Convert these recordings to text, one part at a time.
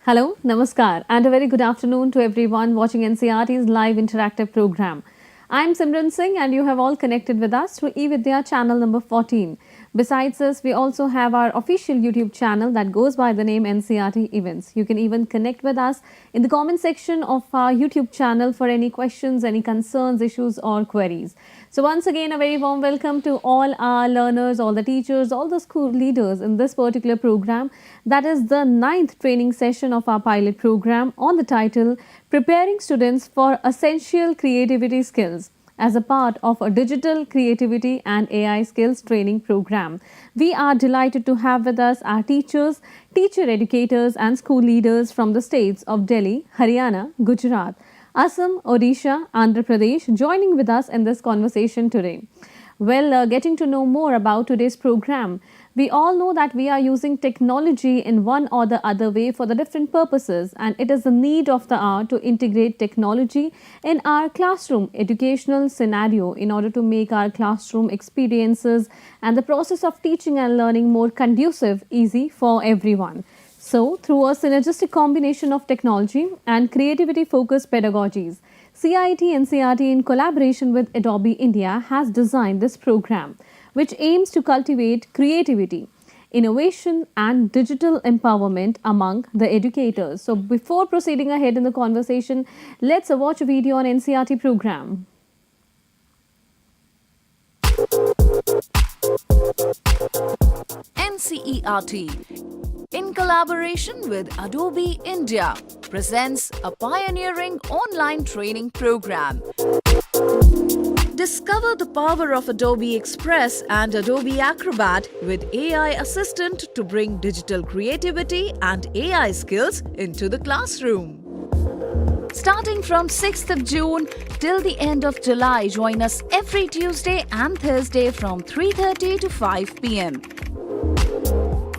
Hello, Namaskar, and a very good afternoon to everyone watching NCERT's live interactive program. I'm Simran Singh, and you have all connected with us through eVidya channel number 14. Besides this, we also have our official YouTube channel that goes by the name NCERT Events. You can even connect with us in the comment section of our YouTube channel for any questions, any concerns, issues, or queries. So once again, a very warm welcome to all our learners, all the teachers, all the school leaders in this particular program. That is the 9th training session of our pilot program on the title Preparing Students for Essential Creativity Skills as a part of a digital creativity and AI skills training program. We are delighted to have with us our teachers, teacher educators and school leaders from the states of Delhi, Haryana, Gujarat, Assam, Odisha, Andhra Pradesh joining with us in this conversation today. Well, getting to know more about today's program, we all know that we are using technology in one or the other way for the different purposes, and it is the need of the hour to integrate technology in our classroom educational scenario in order to make our classroom experiences and the process of teaching and learning more conducive, easy for everyone. So, through a synergistic combination of technology and creativity-focused pedagogies, CIT NCERT in collaboration with Adobe India has designed this program, which aims to cultivate creativity, innovation and digital empowerment among the educators. So, before proceeding ahead in the conversation, let's watch a video on NCERT program. NCERT, in collaboration with Adobe India, presents a pioneering online training program. Discover the power of Adobe Express and Adobe Acrobat with AI Assistant to bring digital creativity and AI skills into the classroom. Starting from 6th of June till the end of July, join us every Tuesday and Thursday from 3:30 to 5 p.m.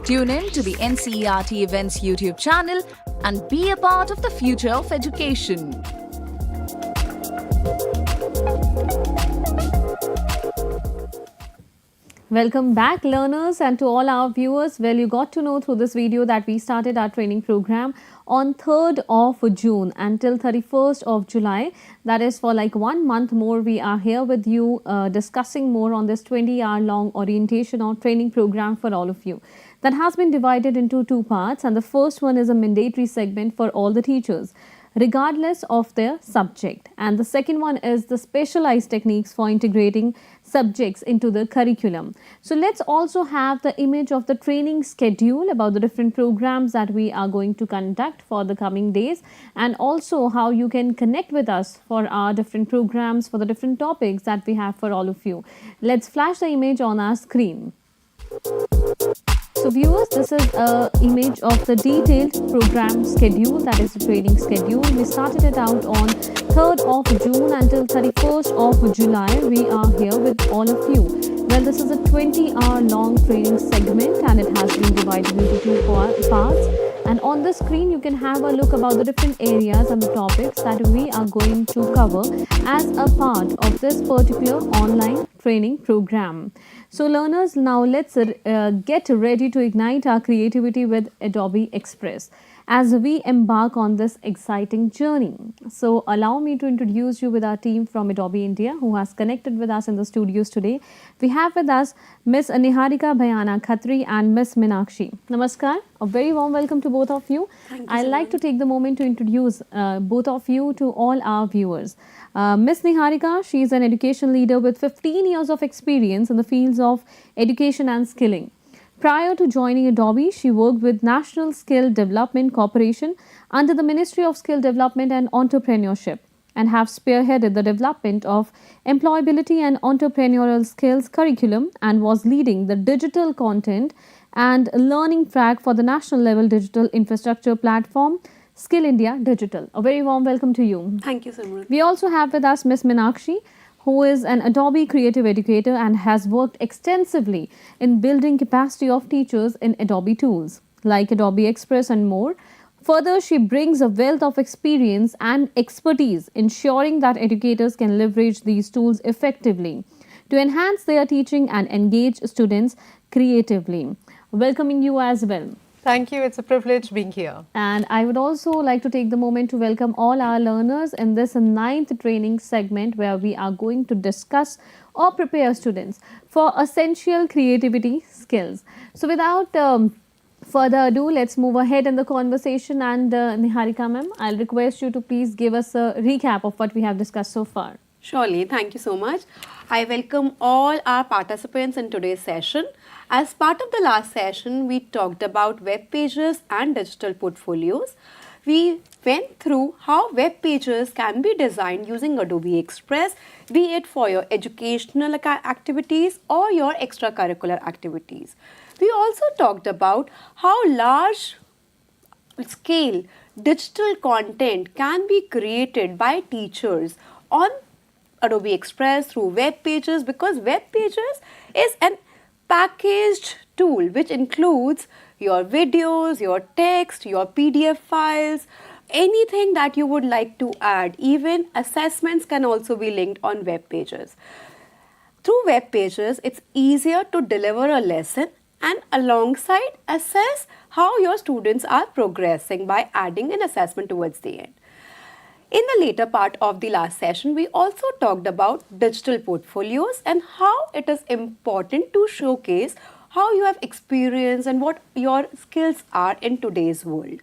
Tune in to the NCERT Events YouTube channel and be a part of the future of education. Welcome back, learners, and to all our viewers. Well, you got to know through this video that we started our training program on 3rd of June until 31st of July. That is for like 1 month more. We are here with you discussing more on this 20-hour long orientation or training program for all of you. That has been divided into 2 parts, and the first one is a mandatory segment for all the teachers, regardless of their subject. And the second one is the specialized techniques for integrating subjects into the curriculum. So let's also have the image of the training schedule about the different programs that we are going to conduct for the coming days, and also how you can connect with us for our different programs, for the different topics that we have for all of you. Let's flash the image on our screen. So viewers, this is an image of the detailed program schedule, that is the training schedule. We started it out on 3rd of June until 31st of July. We are here with all of you. Well, this is a 20-hour long training segment, and it has been divided into 2 parts. And on the screen, you can have a look about the different areas and the topics that we are going to cover as a part of this particular online training program. So learners, now let's get ready to ignite our creativity with Adobe Express as we embark on this exciting journey. So allow me to introduce you with our team from Adobe India who has connected with us in the studios today. We have with us Miss Niharika Bhayana Khatri and Miss Meenakshi. Namaskar. A very warm welcome to both of you. I'd like to take the moment to introduce both of you to all our viewers. Miss Niharika, she is an education leader with 15 years of experience in the fields of education and skilling. Prior to joining Adobe, she worked with National Skill Development Corporation under the Ministry of Skill Development and Entrepreneurship, and have spearheaded the development of employability and entrepreneurial skills curriculum, and was leading the digital content and learning track for the national level digital infrastructure platform Skill India Digital. A very warm welcome to you. Thank you, Simran. We also have with us Miss Meenakshi, who is an Adobe creative educator and has worked extensively in building capacity of teachers in Adobe tools like Adobe Express and more. Further, she brings a wealth of experience and expertise, ensuring that educators can leverage these tools effectively to enhance their teaching and engage students creatively. Welcoming you as well. Thank you. It's a privilege being here. And I would also like to take the moment to welcome all our learners in this ninth training segment where we are going to discuss or prepare students for essential creativity skills. So without further ado, let's move ahead in the conversation. And Niharika ma'am, I'll request you to please give us a recap of what we have discussed so far. Surely, thank you so much. I welcome all our participants in today's session. As part of the last session, we talked about web pages and digital portfolios. We went through how web pages can be designed using Adobe Express, be it for your educational activities or your extracurricular activities. We also talked about how large scale digital content can be created by teachers on Adobe Express through web pages, because web pages is an packaged tool which includes your videos, your text, your PDF files, anything that you would like to add. Even assessments can also be linked on web pages. Through web pages, it's easier to deliver a lesson and alongside assess how your students are progressing by adding an assessment towards the end. In the later part of the last session, we also talked about digital portfolios and how it is important to showcase how you have experience and what your skills are in today's world.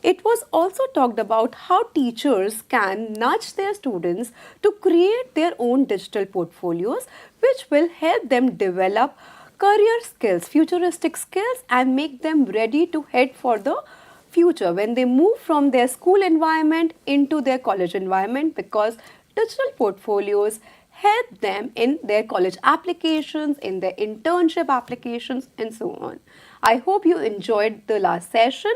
It was also talked about how teachers can nudge their students to create their own digital portfolios, which will help them develop career skills, futuristic skills, and make them ready to head for the future when they move from their school environment into their college environment, because digital portfolios help them in their college applications, in their internship applications, and so on. I hope you enjoyed the last session.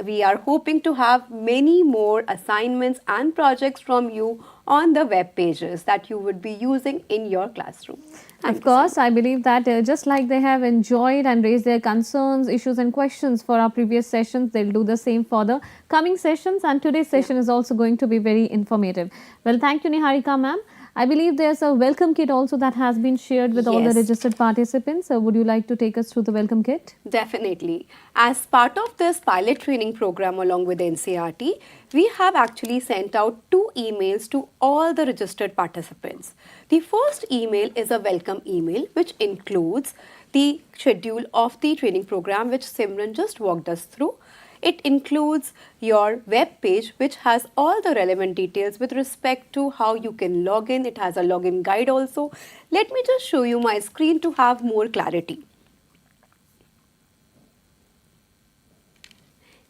We are hoping to have many more assignments and projects from you on the web pages that you would be using in your classroom. Of course, I believe that just like they have enjoyed and raised their concerns, issues and questions for our previous sessions, they'll do the same for the coming sessions, and today's session is also going to be very informative. Well, thank you Niharika ma'am. I believe there's a welcome kit also that has been shared with all the registered participants. So would you like to take us through the welcome kit? Definitely. As part of this pilot training program along with NCERT, we have actually sent out 2 emails to all the registered participants. The first email is a welcome email which includes the schedule of the training program which Simran just walked us through. It includes your web page which has all the relevant details with respect to how you can log in. It has a login guide also. Let me just show you my screen to have more clarity.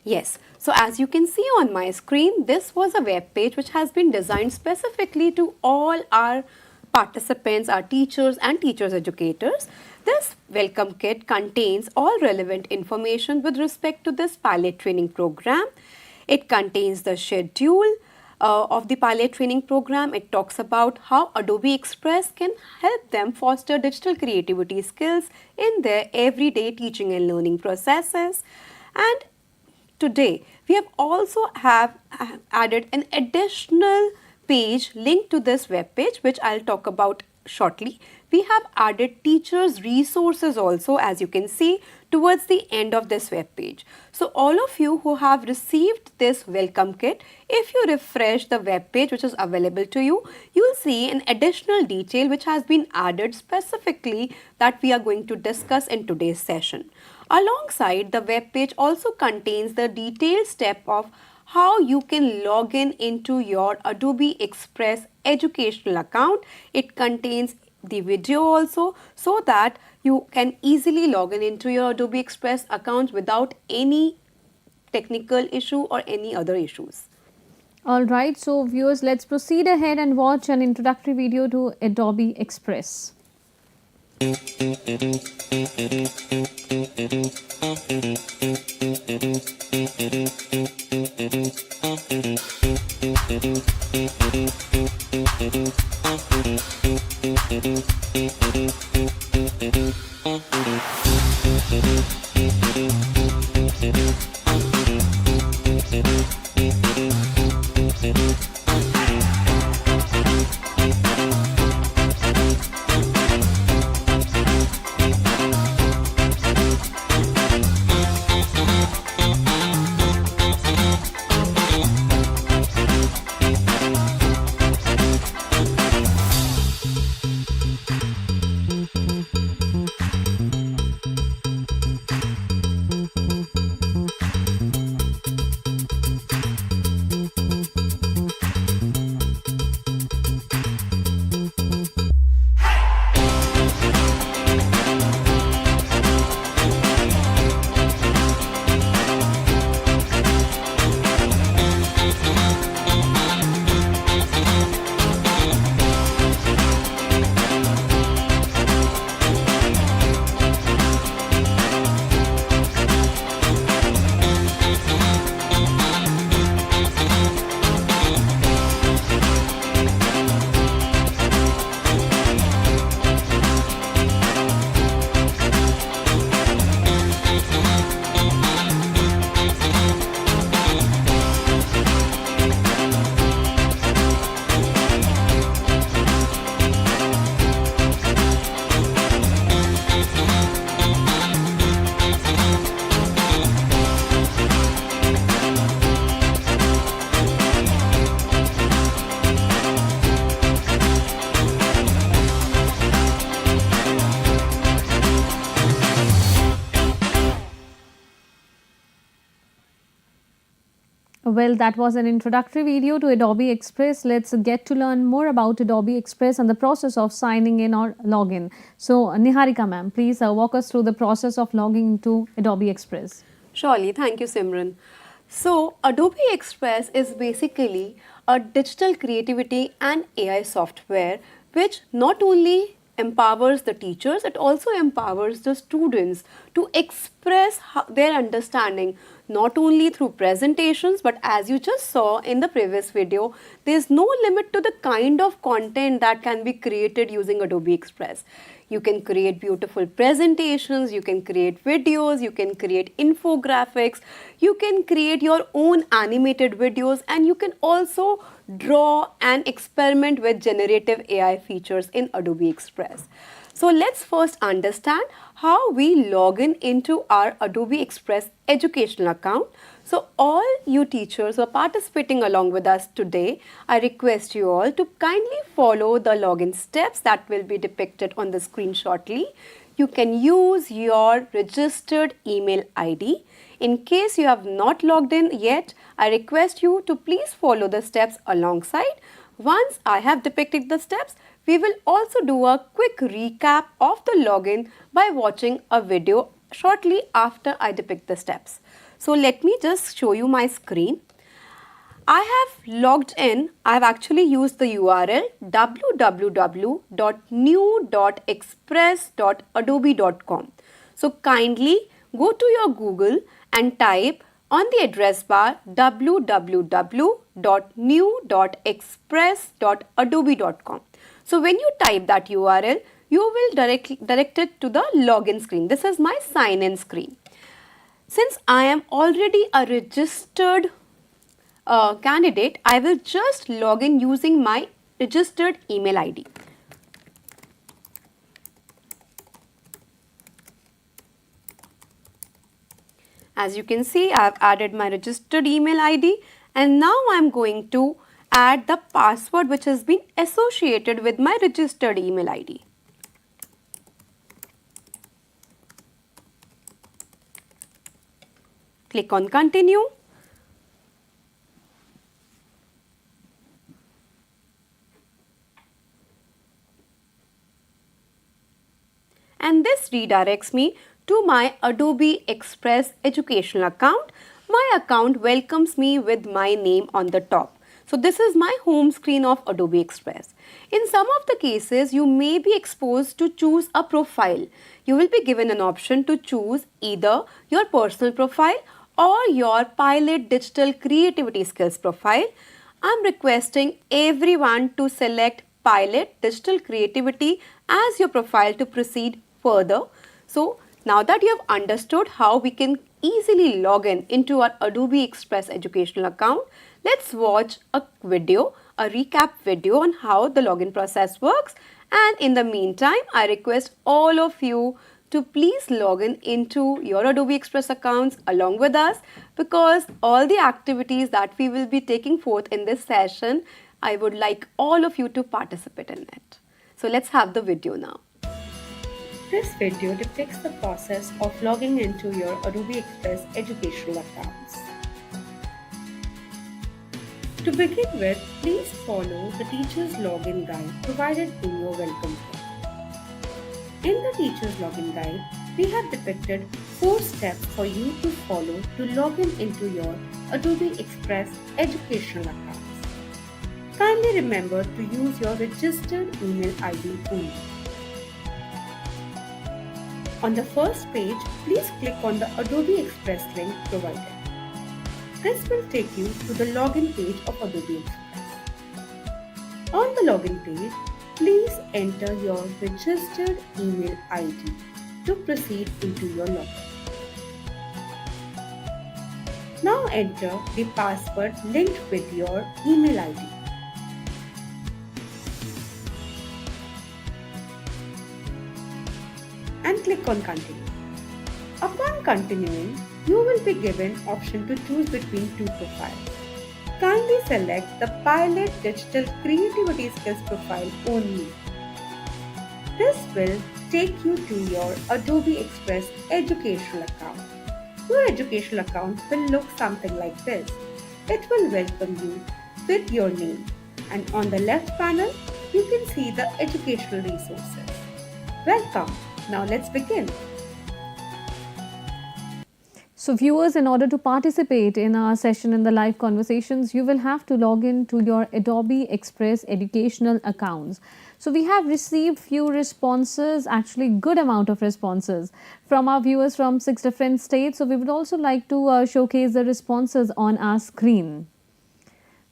Yes, so as you can see on my screen, this was a web page which has been designed specifically to all our participants, our teachers and teachers educators. This welcome kit contains all relevant information with respect to this pilot training program. It contains the schedule of the pilot training program. It talks about how Adobe Express can help them foster digital creativity skills in their everyday teaching and learning processes. And today, we have also added an additional page linked to this web page, which I'll talk about shortly. We have added teachers' resources also, as you can see, towards the end of this web page. So all of you who have received this welcome kit, if you refresh the web page which is available to you, you will see an additional detail which has been added specifically that we are going to discuss in today's session. Alongside, the web page also contains the detailed step of how you can log in into your Adobe Express educational account. It contains the video also, so that you can easily log in into your Adobe Express account without any technical issue or any other issues. Alright, so viewers, let's proceed ahead and watch an introductory video to Adobe Express. Well, that was an introductory video to Adobe Express. Let's get to learn more about Adobe Express and the process of signing in or login. So, Niharika ma'am, please walk us through the process of logging into Adobe Express. Surely, thank you, Simran. So, Adobe Express is basically a digital creativity and AI software which not only empowers the teachers, it also empowers the students to express their understanding not only through presentations, but as you just saw in the previous video, there is no limit to the kind of content that can be created using Adobe Express. You can create beautiful presentations, you can create videos, you can create infographics, you can create your own animated videos, and you can also draw and experiment with generative AI features in Adobe Express. So let's first understand how we log in into our Adobe Express educational account. So all you teachers who are participating along with us today, I request you all to kindly follow the login steps that will be depicted on the screen shortly. You can use your registered email ID. In case you have not logged in yet, I request you to please follow the steps alongside. Once I have depicted the steps, we will also do a quick recap of the login by watching a video shortly after I depict the steps. So let me just show you my screen. I have logged in. I have actually used the URL www.new.express.adobe.com. So kindly go to your Google and type on the address bar www.new.express.adobe.com. So when you type that URL, you will direct it to the login screen. This is my sign in screen. Since I am already a registered candidate, I will just log in using my registered email ID. As you can see, I have added my registered email ID, and now I am going to add the password which has been associated with my registered email ID. Click on continue. And this redirects me to my Adobe Express educational account. My account welcomes me with my name on the top. So this is my home screen of Adobe Express. In some of the cases, you may be exposed to choose a profile. You will be given an option to choose either your personal profile or your pilot digital creativity skills profile. I'm requesting everyone to select pilot digital creativity as your profile to proceed further. So now that you have understood how we can easily log in into our Adobe Express educational account, let's watch a video, a recap video on how the login process works. And in the meantime, I request all of you to please log in into your Adobe Express accounts along with us, because all the activities that we will be taking forth in this session, I would like all of you to participate in it. So let's have the video now. This video depicts the process of logging into your Adobe Express educational accounts. To begin with, please follow the teacher's login guide provided in your welcome kit. In the teacher's login guide, we have depicted 4 steps for you to follow to log in into your Adobe Express educational accounts. Kindly remember to use your registered email ID only. On the first page, please click on the Adobe Express link provided. This will take you to the login page of Adobe Express. On the login page, please enter your registered email ID to proceed into your login. Now enter the password linked with your email ID. And click on continue. Upon continuing, you will be given option to choose between 2 profiles. Kindly select the Pilot Digital Creativity Skills profile only. This will take you to your Adobe Express educational account. Your educational account will look something like this. It will welcome you with your name. And on the left panel, you can see the educational resources. Welcome. Now let's begin. So viewers, in order to participate in our session in the live conversations, you will have to log in to your Adobe Express educational accounts. So we have received few responses, actually good amount of responses from our viewers from 6 different states. So we would also like to showcase the responses on our screen.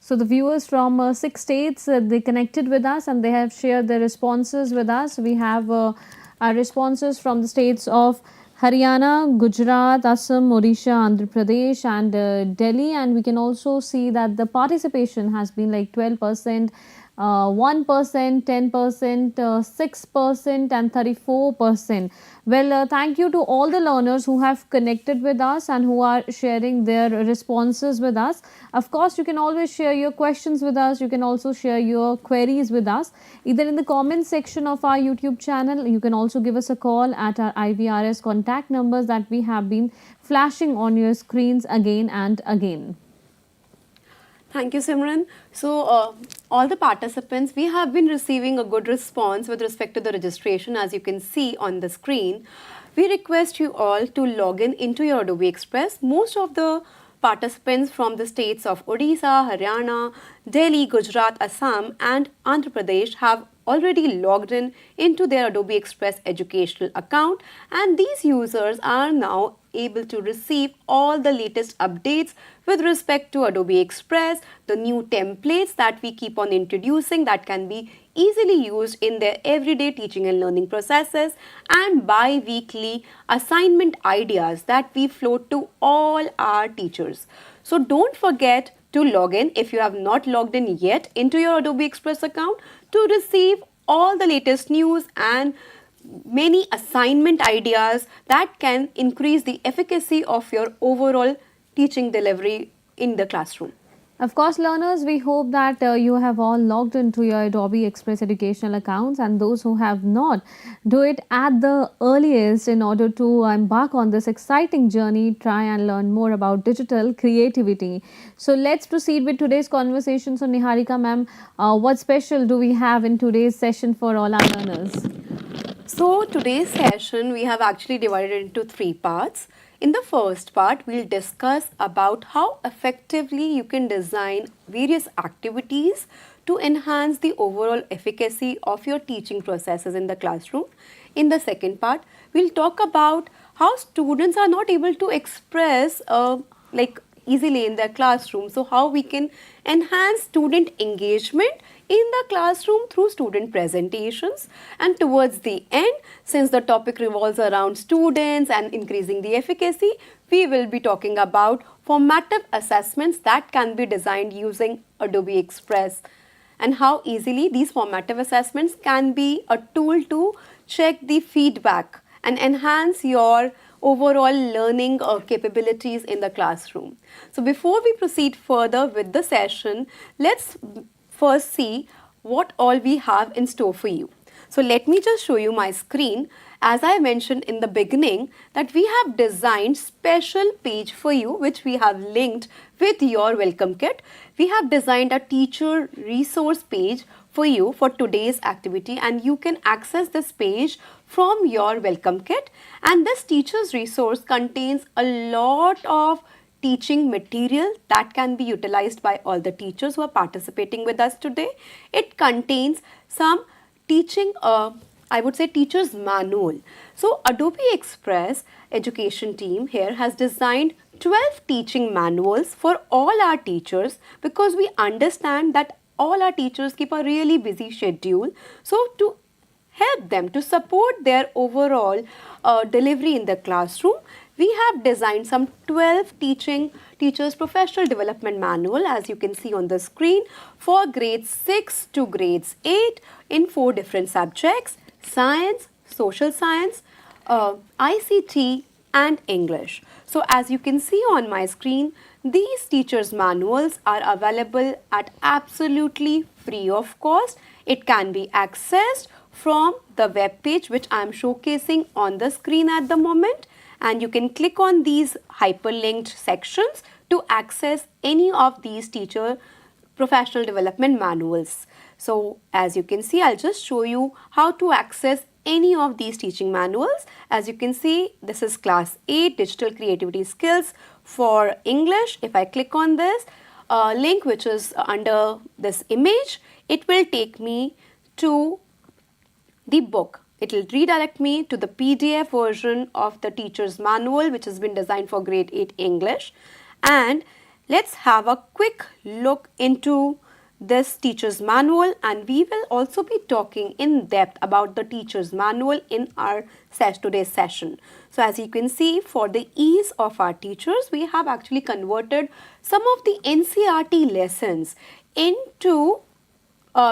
So the viewers from 6 states, they connected with us and they have shared their responses with us. We have our responses from the states of Haryana, Gujarat, Assam, Odisha, Andhra Pradesh and Delhi, and we can also see that the participation has been like 12%, 1%, 10%, 6% and 34%. Well, thank you to all the learners who have connected with us and who are sharing their responses with us. Of course, you can always share your questions with us. You can also share your queries with us, either in the comment section of our YouTube channel. You can also give us a call at our IVRS contact numbers that we have been flashing on your screens again and again. Thank you, Simran. So, all the participants, we have been receiving a good response with respect to the registration, as you can see on the screen. We request you all to log in into your Adobe Express. Most of the participants from the states of Odisha, Haryana, Delhi, Gujarat, Assam and Andhra Pradesh have already logged in into their Adobe Express educational account, and these users are now able to receive all the latest updates with respect to Adobe Express, the new templates that we keep on introducing that can be easily used in their everyday teaching and learning processes, and bi-weekly assignment ideas that we float to all our teachers. So don't forget to log in if you have not logged in yet into your Adobe Express account to receive all the latest news and many assignment ideas that can increase the efficacy of your overall teaching delivery in the classroom. Of course, learners, we hope that you have all logged into your Adobe Express educational accounts, and those who have not, do it at the earliest in order to embark on this exciting journey, try and learn more about digital creativity. So let's proceed with today's conversation. So Niharika ma'am, what special do we have in today's session for all our learners? So today's session we have actually divided into 3 parts. In the first part, we'll discuss about how effectively you can design various activities to enhance the overall efficacy of your teaching processes in the classroom. In the second part, we'll talk about how students are not able to express easily in their classroom. So how we can enhance student engagement in the classroom through student presentations. And towards the end, since the topic revolves around students and increasing the efficacy, we will be talking about formative assessments that can be designed using Adobe Express and how easily these formative assessments can be a tool to check the feedback and enhance your overall learning capabilities in the classroom. So before we proceed further with the session, let's first see what all we have in store for you. So let me just show you my screen. As I mentioned in the beginning that we have designed special page for you which we have linked with your welcome kit. We have designed a teacher resource page for you for today's activity, and you can access this page from your welcome kit. And this teacher's resource contains a lot of teaching material that can be utilized by all the teachers who are participating with us today. It contains some teaching, I would say teacher's manual. So Adobe Express education team here has designed 12 teaching manuals for all our teachers because we understand that all our teachers keep a really busy schedule. So to help them to support their overall delivery in the classroom, we have designed some 12 teachers professional development manual, as you can see on the screen, for grades 6 to grades 8 in 4 different subjects: science, social science, ICT and English. So as you can see on my screen, these teachers manuals are available at absolutely free of cost. It can be accessed from the web page which I am showcasing on the screen at the moment, and you can click on these hyperlinked sections to access any of these teacher professional development manuals. So as you can see, I'll just show you how to access any of these teaching manuals. As you can see, this is class 8 digital creativity skills for English. If I click on this link which is under this image, it will take me to the book. It will redirect me to the PDF version of the teacher's manual which has been designed for grade 8 English. And let's have a quick look into this teacher's manual, and we will also be talking in depth about the teacher's manual in our today's session. So as you can see, for the ease of our teachers, we have actually converted some of the NCERT lessons into,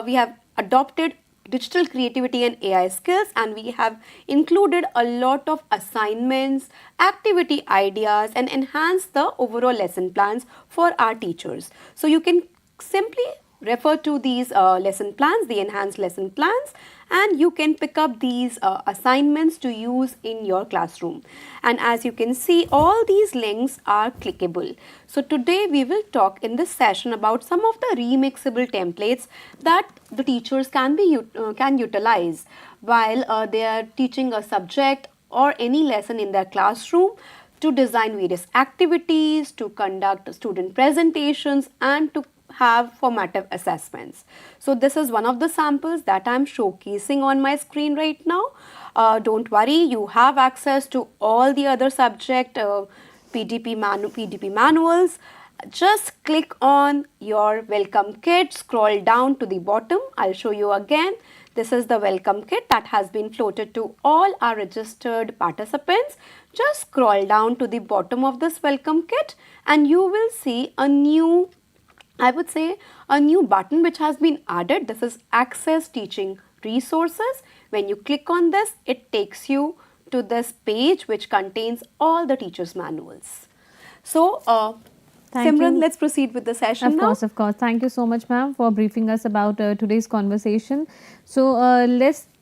we have adopted digital creativity and AI skills, and we have included a lot of assignments, activity ideas, and enhanced the overall lesson plans for our teachers. So you can simply refer to these lesson plans, the enhanced lesson plans, and you can pick up these assignments to use in your classroom. And as you can see, all these links are clickable. So today we will talk in this session about some of the remixable templates that the teachers can utilize while they are teaching a subject or any lesson in their classroom, to design various activities, to conduct student presentations, and to have formative assessments. So this is one of the samples that I'm showcasing on my screen right now. Don't worry, you have access to all the other subject PDP manuals. Just click on your welcome kit, scroll down to the bottom. I'll show you again. This is the welcome kit that has been floated to all our registered participants. Just scroll down to the bottom of this welcome kit and you will see a new, I would say, a new button which has been added. This is Access Teaching Resources. When you click on this, it takes you to this page which contains all the teachers' manuals. So, Thank Simran, you. let's proceed with the session now. Of course. Thank you so much, ma'am, for briefing us about today's conversation. So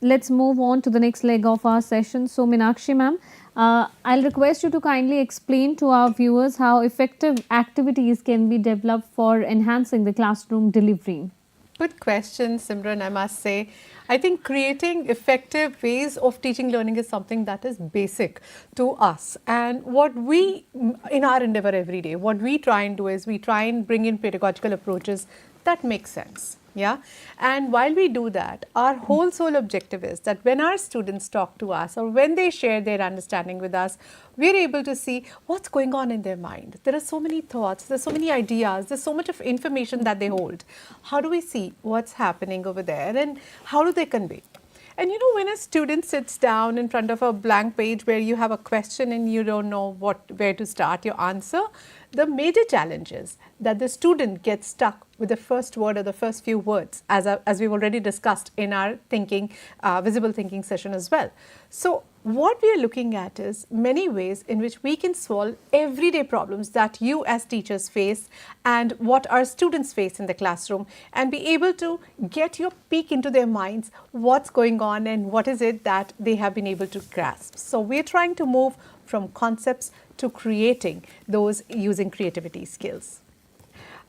let's move on to the next leg of our session. So Meenakshi, ma'am, I'll request you to kindly explain to our viewers how effective activities can be developed for enhancing the classroom delivery. Good question, Simran, I must say. I think creating effective ways of teaching learning is something that is basic to us. And what we, in our endeavor every day, what we try and do is we try and bring in pedagogical approaches that make sense. Yeah. And while we do that, our whole sole objective is that when our students talk to us or when they share their understanding with us, we're able to see what's going on in their mind. There are so many thoughts, there's so many ideas, there's so much of information that they hold. How do we see what's happening over there and how do they convey? And you know, when a student sits down in front of a blank page where you have a question and you don't know where to start your answer, the major challenge is that the student gets stuck with the first word or the first few words, as we've already discussed in our visible thinking session as well. So what we are looking at is many ways in which we can solve everyday problems that you as teachers face and what our students face in the classroom, and be able to get your peek into their minds, what's going on and what is it that they have been able to grasp. So we're trying to move from concepts to creating those using creativity skills.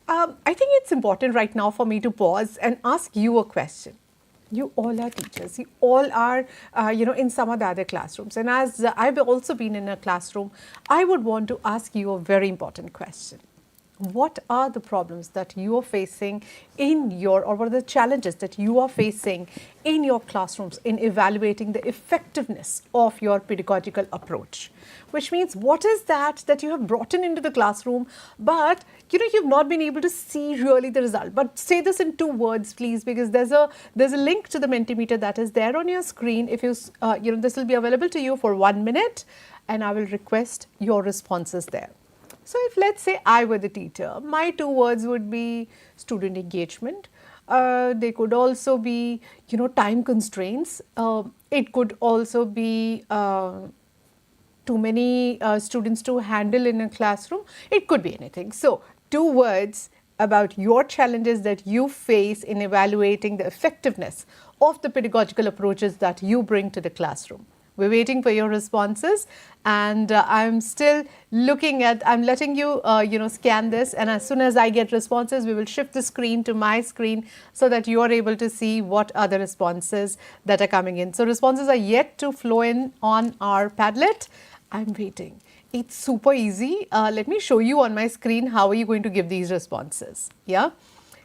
I think it's important right now for me to pause and ask you a question. You all are teachers, you all are, in some of the other classrooms. And as I've also been in a classroom, I would want to ask you a very important question. What are the problems that you are facing or what are the challenges that you are facing in your classrooms in evaluating the effectiveness of your pedagogical approach? Which means, what is that you have brought into the classroom, but you've not been able to see really the result. But say this in 2 words, please, because there's a link to the Mentimeter that is there on your screen. If you, this will be available to you for 1 minute, and I will request your responses there. So if, let's say, I were the teacher, my 2 words would be student engagement. They could also be, time constraints. It could also be too many students to handle in a classroom. It could be anything. So 2 words about your challenges that you face in evaluating the effectiveness of the pedagogical approaches that you bring to the classroom. We're waiting for your responses, and I'm still looking at, I'm letting you, scan this, and as soon as I get responses, we will shift the screen to my screen so that you are able to see what are the responses that are coming in. So responses are yet to flow in on our Padlet. I'm waiting. It's super easy. Let me show you on my screen how are you going to give these responses. Yeah.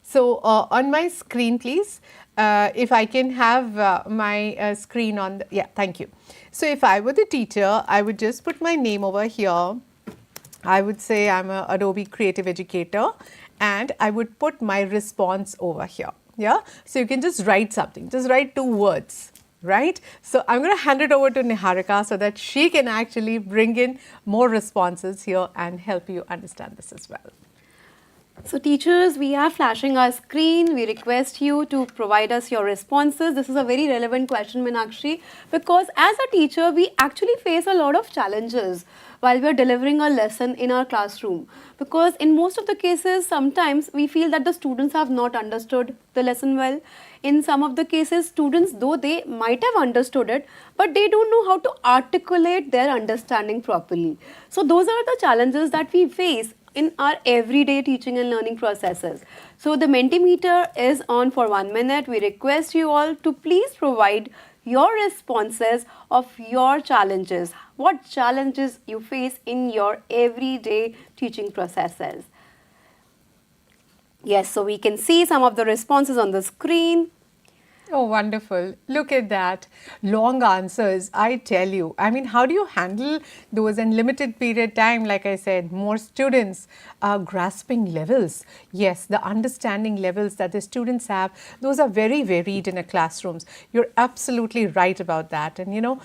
So on my screen, please, if I can have my screen on, yeah, thank you. So if I were the teacher, I would just put my name over here. I would say I'm a Adobe Creative Educator, and I would put my response over here. Yeah. So you can just write something, just write 2 words. Right. So I'm going to hand it over to Niharika so that she can actually bring in more responses here and help you understand this as well. So teachers, we are flashing our screen. We request you to provide us your responses. This is a very relevant question, Meenakshi, because as a teacher, we actually face a lot of challenges while we are delivering a lesson in our classroom. Because in most of the cases, sometimes we feel that the students have not understood the lesson well. In some of the cases, students, though they might have understood it, but they don't know how to articulate their understanding properly. So those are the challenges that we face in our everyday teaching and learning processes. So the Mentimeter is on for 1 minute. We request you all to please provide your responses of your challenges. What challenges you face in your everyday teaching processes. Yes, so we can see some of the responses on the screen. Oh, wonderful. Look at that. Long answers, I tell you. I mean, how do you handle those in limited period time? Like I said, more students, grasping levels. Yes, the understanding levels that the students have, those are very varied in a classrooms. You're absolutely right about that. And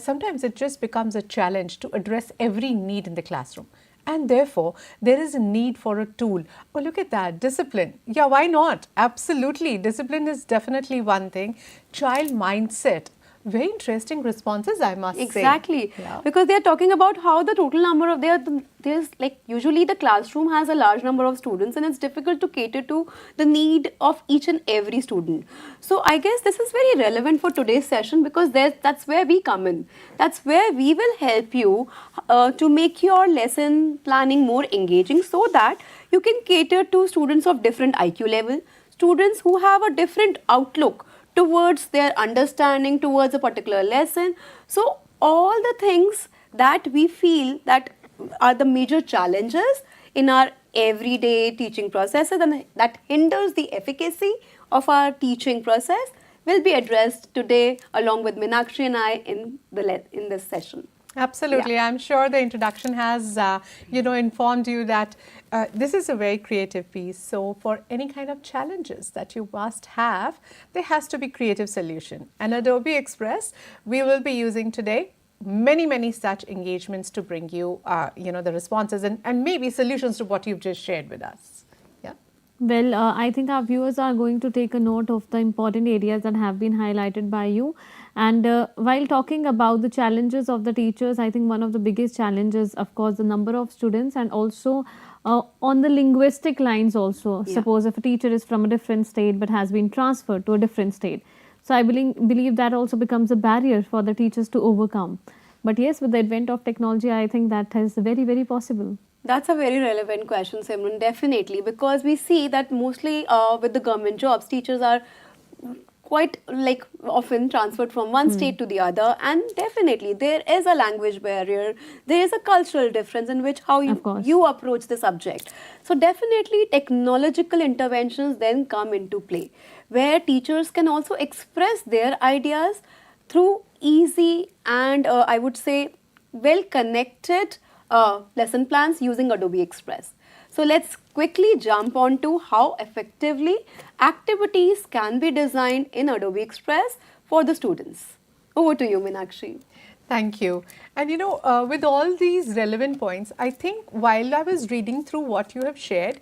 sometimes it just becomes a challenge to address every need in the classroom. And therefore, there is a need for a tool. Oh, look at that, discipline. Yeah, why not? Absolutely. Discipline is definitely one thing. Child mindset. Very interesting responses, I must say. Exactly. Yeah. Because they are talking about how the total number of there's like usually the classroom has a large number of students and it's difficult to cater to the need of each and every student. So I guess this is very relevant for today's session because that's where we come in. That's where we will help you to make your lesson planning more engaging so that you can cater to students of different IQ level, students who have a different outlook towards their understanding towards a particular lesson. So all the things that we feel that are the major challenges in our everyday teaching processes and that hinders the efficacy of our teaching process will be addressed today along with Meenakshi and I in this session. Absolutely. Yeah. I'm sure the introduction has, informed you that this is a very creative piece. So for any kind of challenges that you must have, there has to be creative solution. And Adobe Express, we will be using today many such engagements to bring you, the responses and maybe solutions to what you've just shared with us. Yeah. Well, I think our viewers are going to take a note of the important areas that have been highlighted by you. And while talking about the challenges of the teachers, I think one of the biggest challenges, of course, the number of students and also on the linguistic lines also. Yeah. Suppose if a teacher is from a different state but has been transferred to a different state. So I believe that also becomes a barrier for the teachers to overcome. But yes, with the advent of technology, I think that is very possible. That's a very relevant question, Simran, definitely, because we see that mostly with the government jobs, teachers are quite like often transferred from one state to the other, and definitely there is a language barrier, there is a cultural difference in which how you approach the subject. So definitely technological interventions then come into play, where teachers can also express their ideas through easy and I would say well connected lesson plans using Adobe Express. So let's quickly jump on to how effectively activities can be designed in Adobe Express for the students. Over to you, Meenakshi. Thank you. And with all these relevant points, I think while I was reading through what you have shared,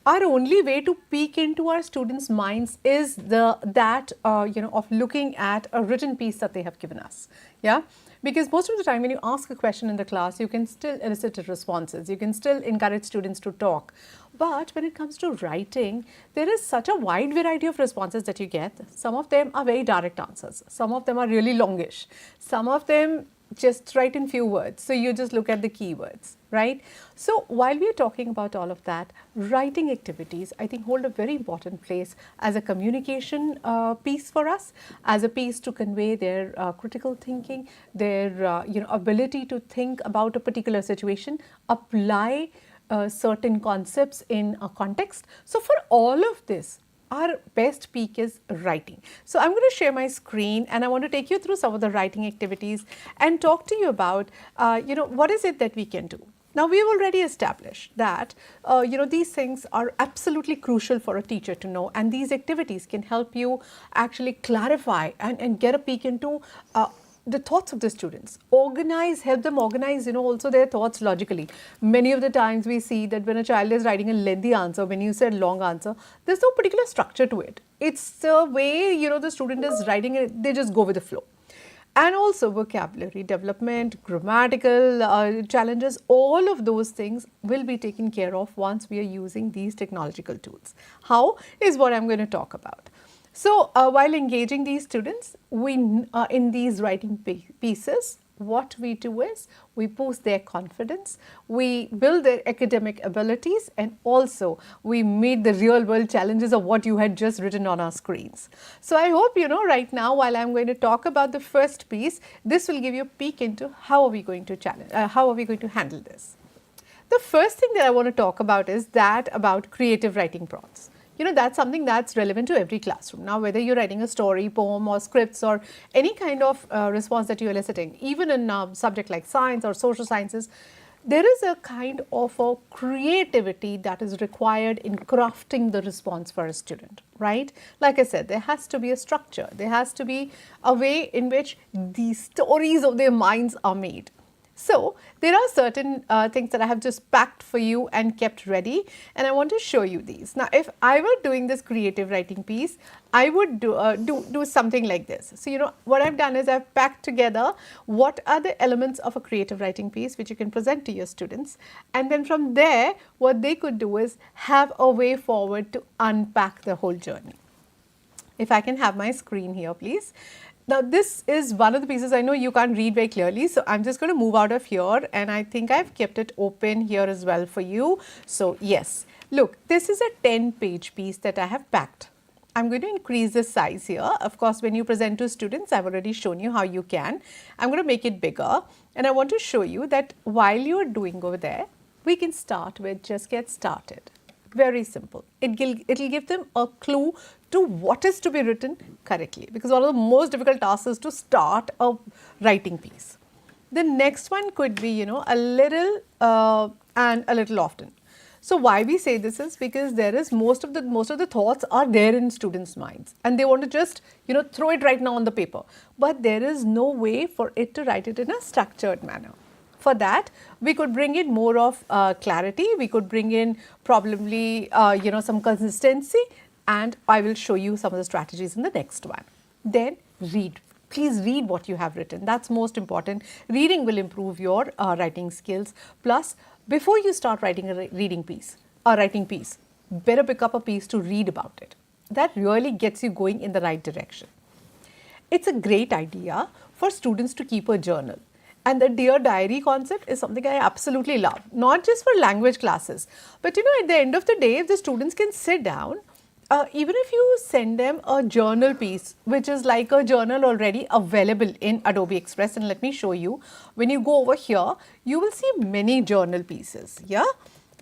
our only way to peek into our students' minds is of looking at a written piece that they have given us. Yeah. Because most of the time when you ask a question in the class, you can still elicit responses. You can still encourage students to talk. But when it comes to writing, there is such a wide variety of responses that you get. Some of them are very direct answers. Some of them are really longish. Some of them just write in few words. So you just look at the keywords, right? So while we are talking about all of that, writing activities, I think, hold a very important place as a communication piece for us, as a piece to convey their critical thinking, their ability to think about a particular situation, apply certain concepts in a context. So for all of this, our best peak is writing. So I'm going to share my screen and I want to take you through some of the writing activities and talk to you about, what is it that we can do. Now, we've already established that, these things are absolutely crucial for a teacher to know, and these activities can help you actually clarify and get a peek into the thoughts of the students, help them organize, also their thoughts logically. Many of the times we see that when a child is writing a lengthy answer, when you said long answer, there's no particular structure to it. It's the way, the student is writing it, they just go with the flow. And also vocabulary development, grammatical challenges, all of those things will be taken care of once we are using these technological tools. How is what I'm going to talk about. So while engaging these students, we in these writing pieces, what we do is we boost their confidence, we build their academic abilities, and also we meet the real world challenges of what you had just written on our screens. So I hope right now, while I'm going to talk about the first piece, this will give you a peek into how are we going to handle this. The first thing that I want to talk about is that about creative writing prompts. That's something that's relevant to every classroom. Now, whether you're writing a story, poem, or scripts, or any kind of response that you're eliciting, even in a subject like science or social sciences, there is a kind of a creativity that is required in crafting the response for a student, right? Like I said, there has to be a structure. There has to be a way in which the stories of their minds are made. So there are certain things that I have just packed for you and kept ready, and I want to show you these. Now, if I were doing this creative writing piece, I would do something like this. So, what I've done is I've packed together what are the elements of a creative writing piece which you can present to your students, and then from there, what they could do is have a way forward to unpack the whole journey. If I can have my screen here, please. Now, this is one of the pieces. I know you can't read very clearly, so I'm just going to move out of here, and I think I've kept it open here as well for you. So, yes, look, this is a 10-page piece that I have packed. I'm going to increase the size here. Of course, when you present to students, I've already shown you how you can. I'm going to make it bigger, and I want to show you that while you're doing over there, we can start with just get started. Very simple. It'll give them a clue to what is to be written correctly, because one of the most difficult tasks is to start a writing piece. The next one could be, a little and a little often. So why we say this is because there is most of the thoughts are there in students' minds, and they want to just throw it right now on the paper, but there is no way for it to write it in a structured manner. For that, we could bring in more of clarity, we could bring in probably some consistency, and I will show you some of the strategies in the next one. Then read. Please read what you have written. That's most important. Reading will improve your writing skills. Plus, before you start writing a writing piece, better pick up a piece to read about it. That really gets you going in the right direction. It's a great idea for students to keep a journal. And the Dear Diary concept is something I absolutely love, not just for language classes, but at the end of the day, if the students can sit down, even if you send them a journal piece, which is like a journal already available in Adobe Express, and let me show you, when you go over here, you will see many journal pieces, yeah?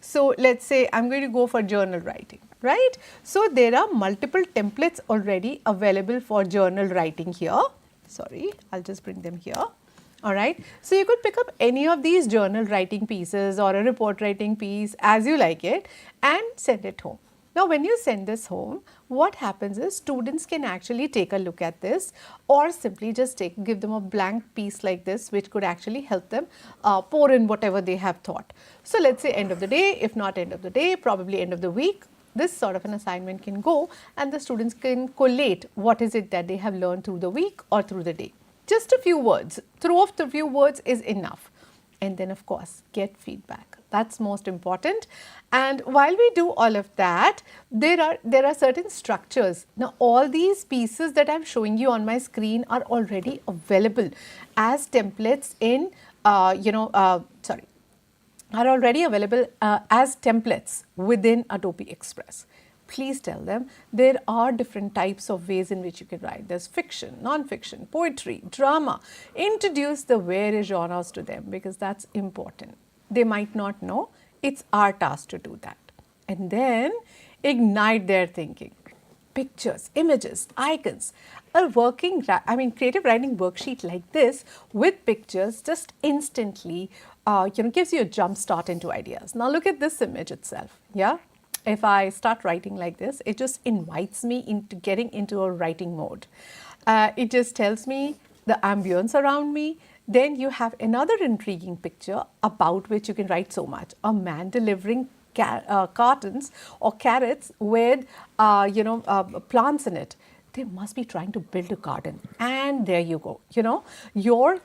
So let's say I'm going to go for journal writing, right? So there are multiple templates already available for journal writing here. Sorry, I'll just bring them here. All right. So you could pick up any of these journal writing pieces or a report writing piece as you like it and send it home. Now, when you send this home, what happens is students can actually take a look at this, or simply just give them a blank piece like this, which could actually help them pour in whatever they have thought. So let's say end of the day, if not end of the day, probably end of the week, this sort of an assignment can go, and the students can collate what is it that they have learned through the week or through the day. Just a few words, throw off the few words is enough. And then of course, get feedback. That's most important. And while we do all of that, there are certain structures. Now, all these pieces that I'm showing you on my screen are already available as templates in, are already available as templates within Adobe Express. Please tell them there are different types of ways in which you can write. There's fiction, non-fiction, poetry, drama. Introduce the various genres to them because that's important. They might not know. It's our task to do that. And then ignite their thinking. Pictures, images, icons. A creative writing worksheet like this with pictures just instantly gives you a jump start into ideas. Now look at this image itself. Yeah. If I start writing like this, it just invites me into getting into a writing mode. It just tells me the ambience around me. Then you have another intriguing picture about which you can write so much. A man delivering cartons or carrots with plants in it. They must be trying to build a garden. And there you go. Your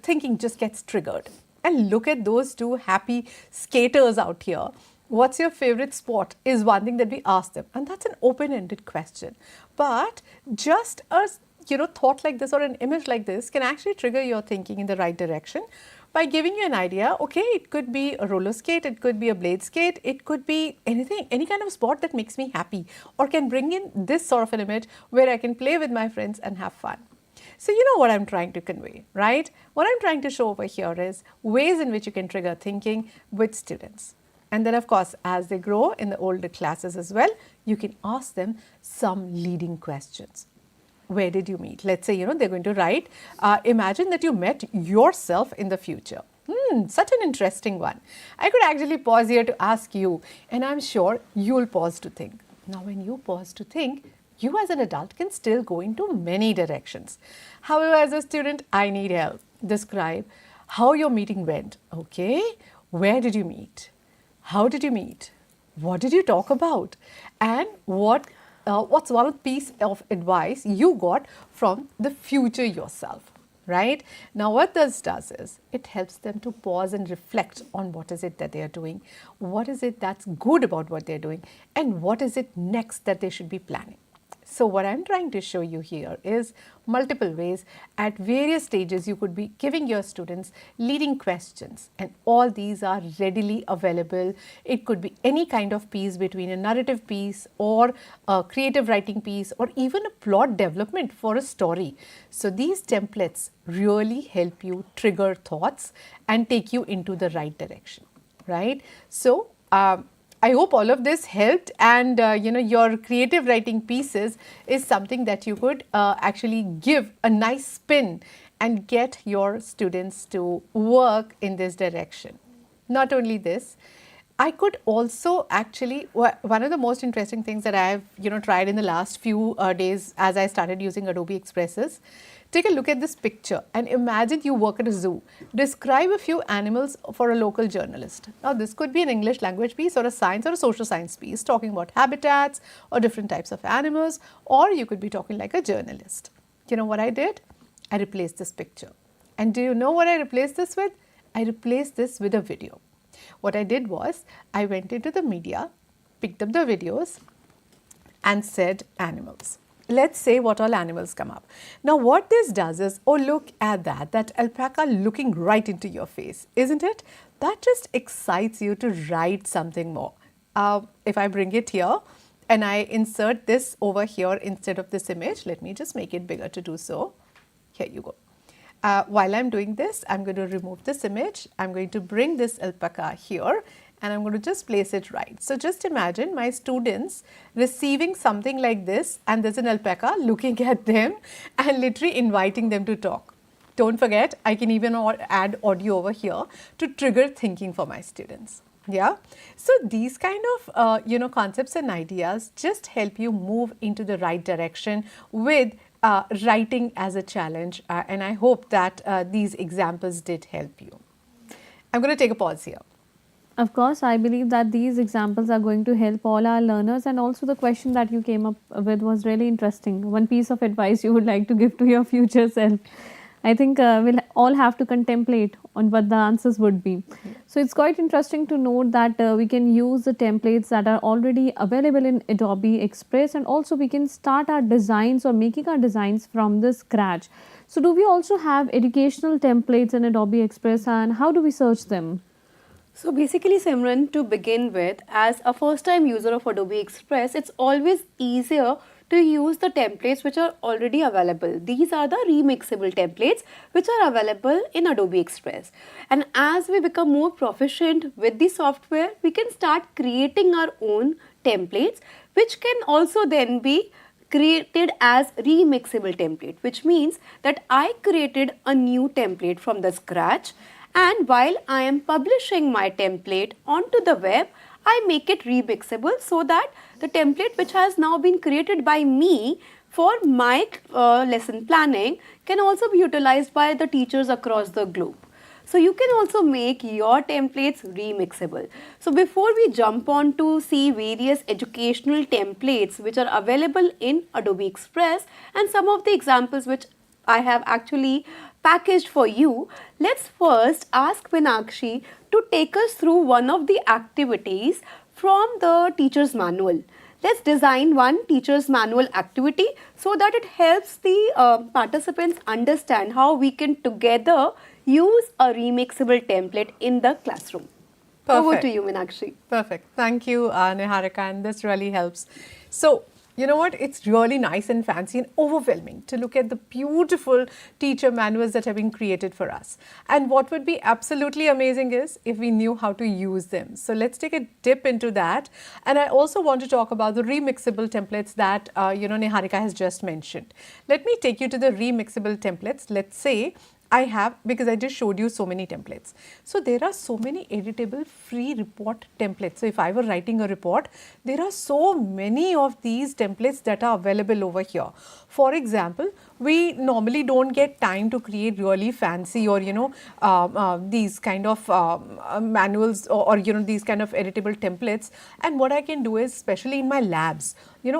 thinking just gets triggered. And look at those two happy skaters out here. What's your favorite sport is one thing that we ask them, and that's an open-ended question. But just a thought like this or an image like this can actually trigger your thinking in the right direction by giving you an idea. Okay, it could be a roller skate, it could be a blade skate, it could be anything, any kind of sport that makes me happy or can bring in this sort of an image where I can play with my friends and have fun. So you know what I'm trying to convey, right? What I'm trying to show over here is ways in which you can trigger thinking with students. And then of course, as they grow in the older classes as well, you can ask them some leading questions. Where did you meet? Let's say, they're going to write, imagine that you met yourself in the future. Such an interesting one. I could actually pause here to ask you, and I'm sure you'll pause to think. Now, when you pause to think, you as an adult can still go into many directions. However, as a student, I need help. Describe how your meeting went. Okay, where did you meet? How did you meet? What did you talk about? And what's one piece of advice you got from the future yourself, right? Now, what this does is it helps them to pause and reflect on what is it that they are doing, what is it that's good about what they're doing, and what is it next that they should be planning. So what I'm trying to show you here is multiple ways at various stages you could be giving your students leading questions, and all these are readily available. It could be any kind of piece between a narrative piece or a creative writing piece or even a plot development for a story. So these templates really help you trigger thoughts and take you into the right direction, right? So I hope all of this helped, and your creative writing pieces is something that you could actually give a nice spin and get your students to work in this direction. Not only this, I could also actually, one of the most interesting things that I have tried in the last few days as I started using Adobe Express is, take a look at this picture and imagine you work at a zoo. Describe a few animals for a local journalist. Now, this could be an English language piece or a science or a social science piece talking about habitats or different types of animals, or you could be talking like a journalist. You know what I did? I replaced this picture. And do you know what I replaced this with? I replaced this with a video. What I did was, I went into the media, picked up the videos and said animals. Let's say what all animals come up. Now what this does is, oh look at that alpaca looking right into your face, isn't it? That just excites you to write something more. If I bring it here and I insert this over here instead of this image, let me just make it bigger to do so. Here you go. While I'm doing this, I'm going to remove this image. I'm going to bring this alpaca here and I'm going to just place it right. So just imagine my students receiving something like this, and there's an alpaca looking at them and literally inviting them to talk. Don't forget, I can even add audio over here to trigger thinking for my students. Yeah. So these kind of, concepts and ideas just help you move into the right direction with writing as a challenge, and I hope that these examples did help you. I'm going to take a pause here. Of course, I believe that these examples are going to help all our learners, and also the question that you came up with was really interesting. One piece of advice you would like to give to your future self. I think we'll all have to contemplate on what the answers would be. So it's quite interesting to note that we can use the templates that are already available in Adobe Express, and also we can start our designs or making our designs from the scratch. So do we also have educational templates in Adobe Express, and how do we search them? So basically, Simran, to begin with, as a first-time user of Adobe Express, it's always easier to use the templates which are already available. These are the remixable templates which are available in Adobe Express. And as we become more proficient with the software, we can start creating our own templates, which can also then be created as remixable template, which means that I created a new template from the scratch, and while I am publishing my template onto the web, I make it remixable so that the template which has now been created by me for my lesson planning can also be utilized by the teachers across the globe. So you can also make your templates remixable. So before we jump on to see various educational templates which are available in Adobe Express and some of the examples which I have actually packaged for you, let's first ask Meenakshi to take us through one of the activities from the teacher's manual. Let's design one teacher's manual activity so that it helps the participants understand how we can together use a remixable template in the classroom. Over Perfect. to you, Meenakshi. Perfect. Thank you, Niharika, and this really helps. So, you know what? It's really nice and fancy and overwhelming to look at the beautiful teacher manuals that have been created for us. And what would be absolutely amazing is if we knew how to use them. So let's take a dip into that. And I also want to talk about the remixable templates that, Niharika has just mentioned. Let me take you to the remixable templates. Let's say I have, because I just showed you so many templates. So there are so many editable free report templates. So if I were writing a report, there are so many of these templates that are available over here. For example, we normally don't get time to create really fancy or, these kind of manuals or, these kind of editable templates. And what I can do is, especially in my labs,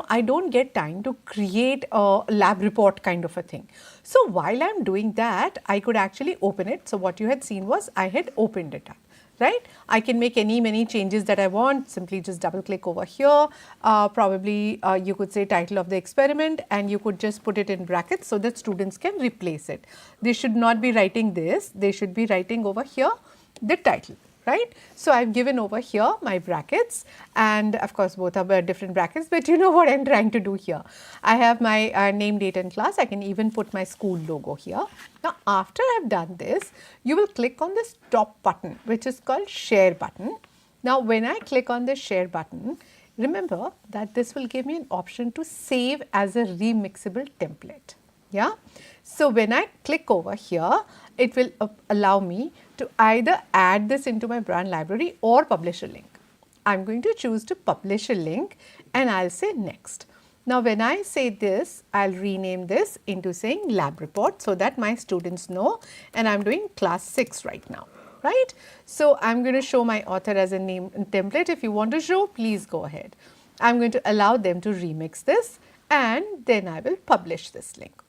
I don't get time to create a lab report kind of a thing. So while I'm doing that, I could actually open it. So what you had seen was I had opened it up, right? I can make many changes that I want. Simply just double click over here. Probably you could say title of the experiment, and you could just put it in brackets so that students can replace it. They should not be writing this. They should be writing over here the title. Right? So I've given over here my brackets, and of course both are different brackets, but you know what I'm trying to do here. I have my name, date and class. I can even put my school logo here. Now after I've done this, you will click on this top button which is called share button. Now when I click on the share button, remember that this will give me an option to save as a remixable template. Yeah. So when I click over here, it will allow me to either add this into my brand library or publish a link. I'm going to choose to publish a link, and I'll say next. Now when I say this, I'll rename this into saying lab report so that my students know, and I'm doing class 6 right now. Right? So I'm going to show my author as a name template. If you want to show, please go ahead. I'm going to allow them to remix this, and then I will publish this link.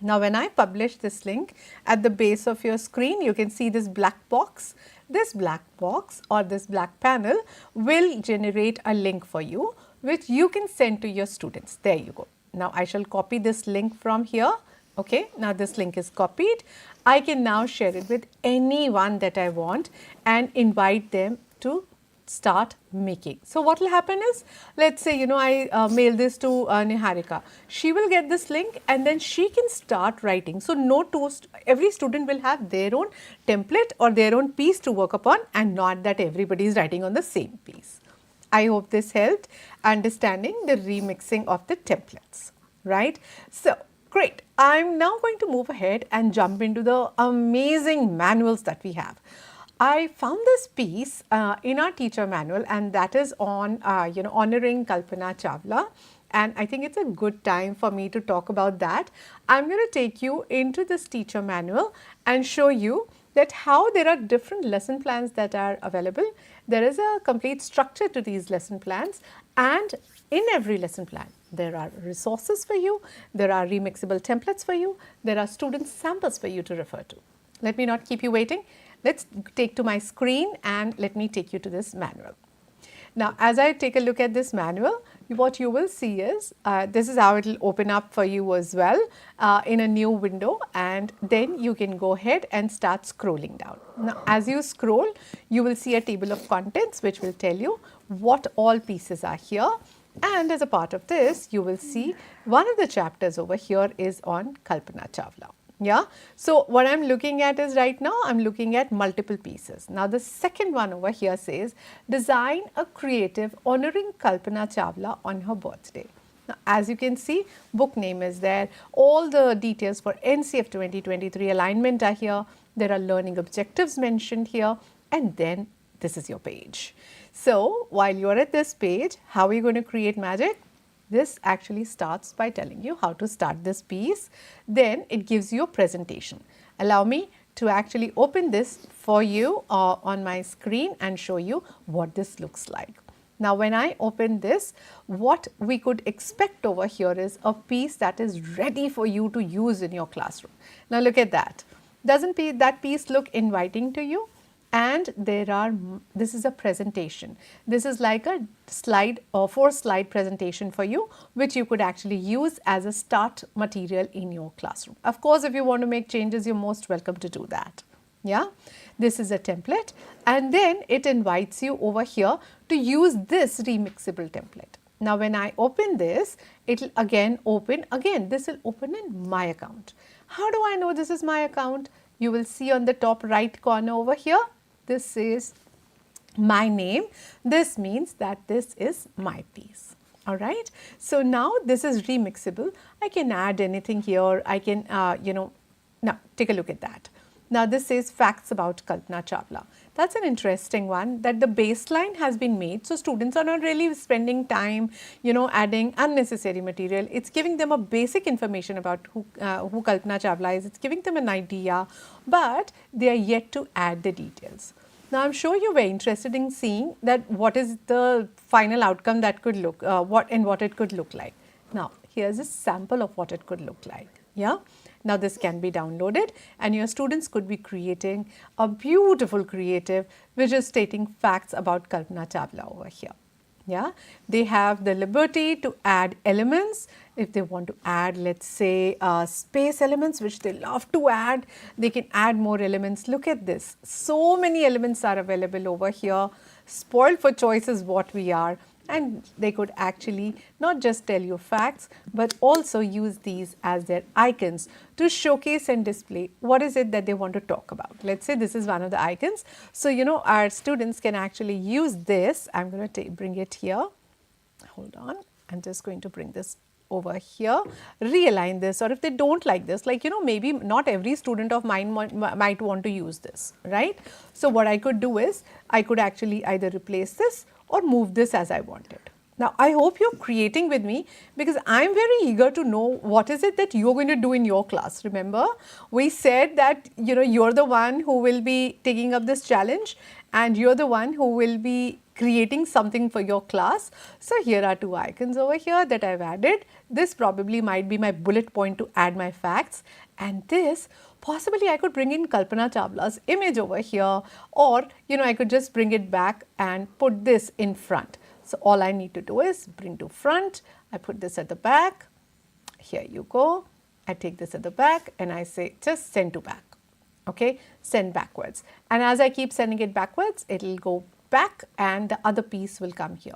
Now when I publish this link, at the base of your screen you can see this black box. This black box or this black panel will generate a link for you which you can send to your students. There you go. Now I shall copy this link from here. Okay, now this link is copied. I can now share it with anyone that I want and invite them to start making. So what will happen is, let's say I mail this to Niharika. She will get this link and then she can start writing. So every student will have their own template or their own piece to work upon, and not that everybody is writing on the same piece. I hope this helped understanding the remixing of the templates, right? So great. I'm now going to move ahead and jump into the amazing manuals that we have. I found this piece in our teacher manual, and that is on honoring Kalpana Chawla, and I think it's a good time for me to talk about that. I'm going to take you into this teacher manual and show you that how there are different lesson plans that are available. There is a complete structure to these lesson plans, And in every lesson plan, there are resources for you, there are remixable templates for you, there are student samples for you to refer to. Let me not keep you waiting. Let's take to my screen and let me take you to this manual. Now, as I take a look at this manual, what you will see is, this is how it will open up for you as well in a new window, and then you can go ahead and start scrolling down. Now, as you scroll, you will see a table of contents which will tell you what all pieces are here, and as a part of this, you will see one of the chapters over here is on Kalpana Chawla. Yeah. So, what I am looking at is right now I am looking at multiple pieces. Now, the second one over here says design a creative honoring Kalpana Chawla on her birthday. Now, as you can see, book name is there, all the details for NCF 2023 alignment are here, there are learning objectives mentioned here, and then this is your page. So, while you are at this page, how are you going to create magic? This actually starts by telling you how to start this piece, then it gives you a presentation. Allow me to actually open this for you on my screen and show you what this looks like. Now, when I open this, what we could expect over here is a piece that is ready for you to use in your classroom. Now, look at that. Doesn't that piece look inviting to you? And this is a presentation. This is like a slide or 4-slide presentation for you, which you could actually use as a start material in your classroom. Of course, if you want to make changes, you're most welcome to do that. Yeah, this is a template, and then it invites you over here to use this remixable template. Now, when I open this, it will again open, this will open in my account. How do I know this is my account? You will see on the top right corner over here, this is my name. This means that this is my piece. All right. So, now this is remixable. I can add anything here. I can, now take a look at that. Now, this says facts about Kalpana Chawla. That's an interesting one, that the baseline has been made. So, students are not really spending time, adding unnecessary material. It's giving them a basic information about who Kalpana Chawla is. It's giving them an idea, but they are yet to add the details. Now, I'm sure you're very interested in seeing that what is the final outcome that could look, what it could look like. Now, here's a sample of what it could look like. Yeah. Now, this can be downloaded and your students could be creating a beautiful creative which is stating facts about Kalpana Chawla over here. Yeah, they have the liberty to add elements. If they want to add, let's say, space elements, which they love to add, they can add more elements. Look at this. So many elements are available over here. Spoiled for choice is what we are. And they could actually not just tell you facts, but also use these as their icons to showcase and display what is it that they want to talk about. Let's say this is one of the icons. So, our students can actually use this. I'm going to bring it here. Hold on. I'm just going to bring this over here, realign this, or if they don't like this, maybe not every student of mine might want to use this, right? So, what I could do is, I could actually either replace this or move this as I wanted. Now, I hope you're creating with me because I'm very eager to know what is it that you're going to do in your class. Remember, we said that, you're the one who will be taking up this challenge and you're the one who will be creating something for your class. So, here are two icons over here that I've added. This probably might be my bullet point to add my facts, and this possibly I could bring in Kalpana Chawla's image over here, or I could just bring it back and put this in front. So, all I need to do is bring to front, I put this at the back, here you go, I take this at the back and I say just send to back, okay, send backwards. And as I keep sending it backwards, it will go back and the other piece will come here.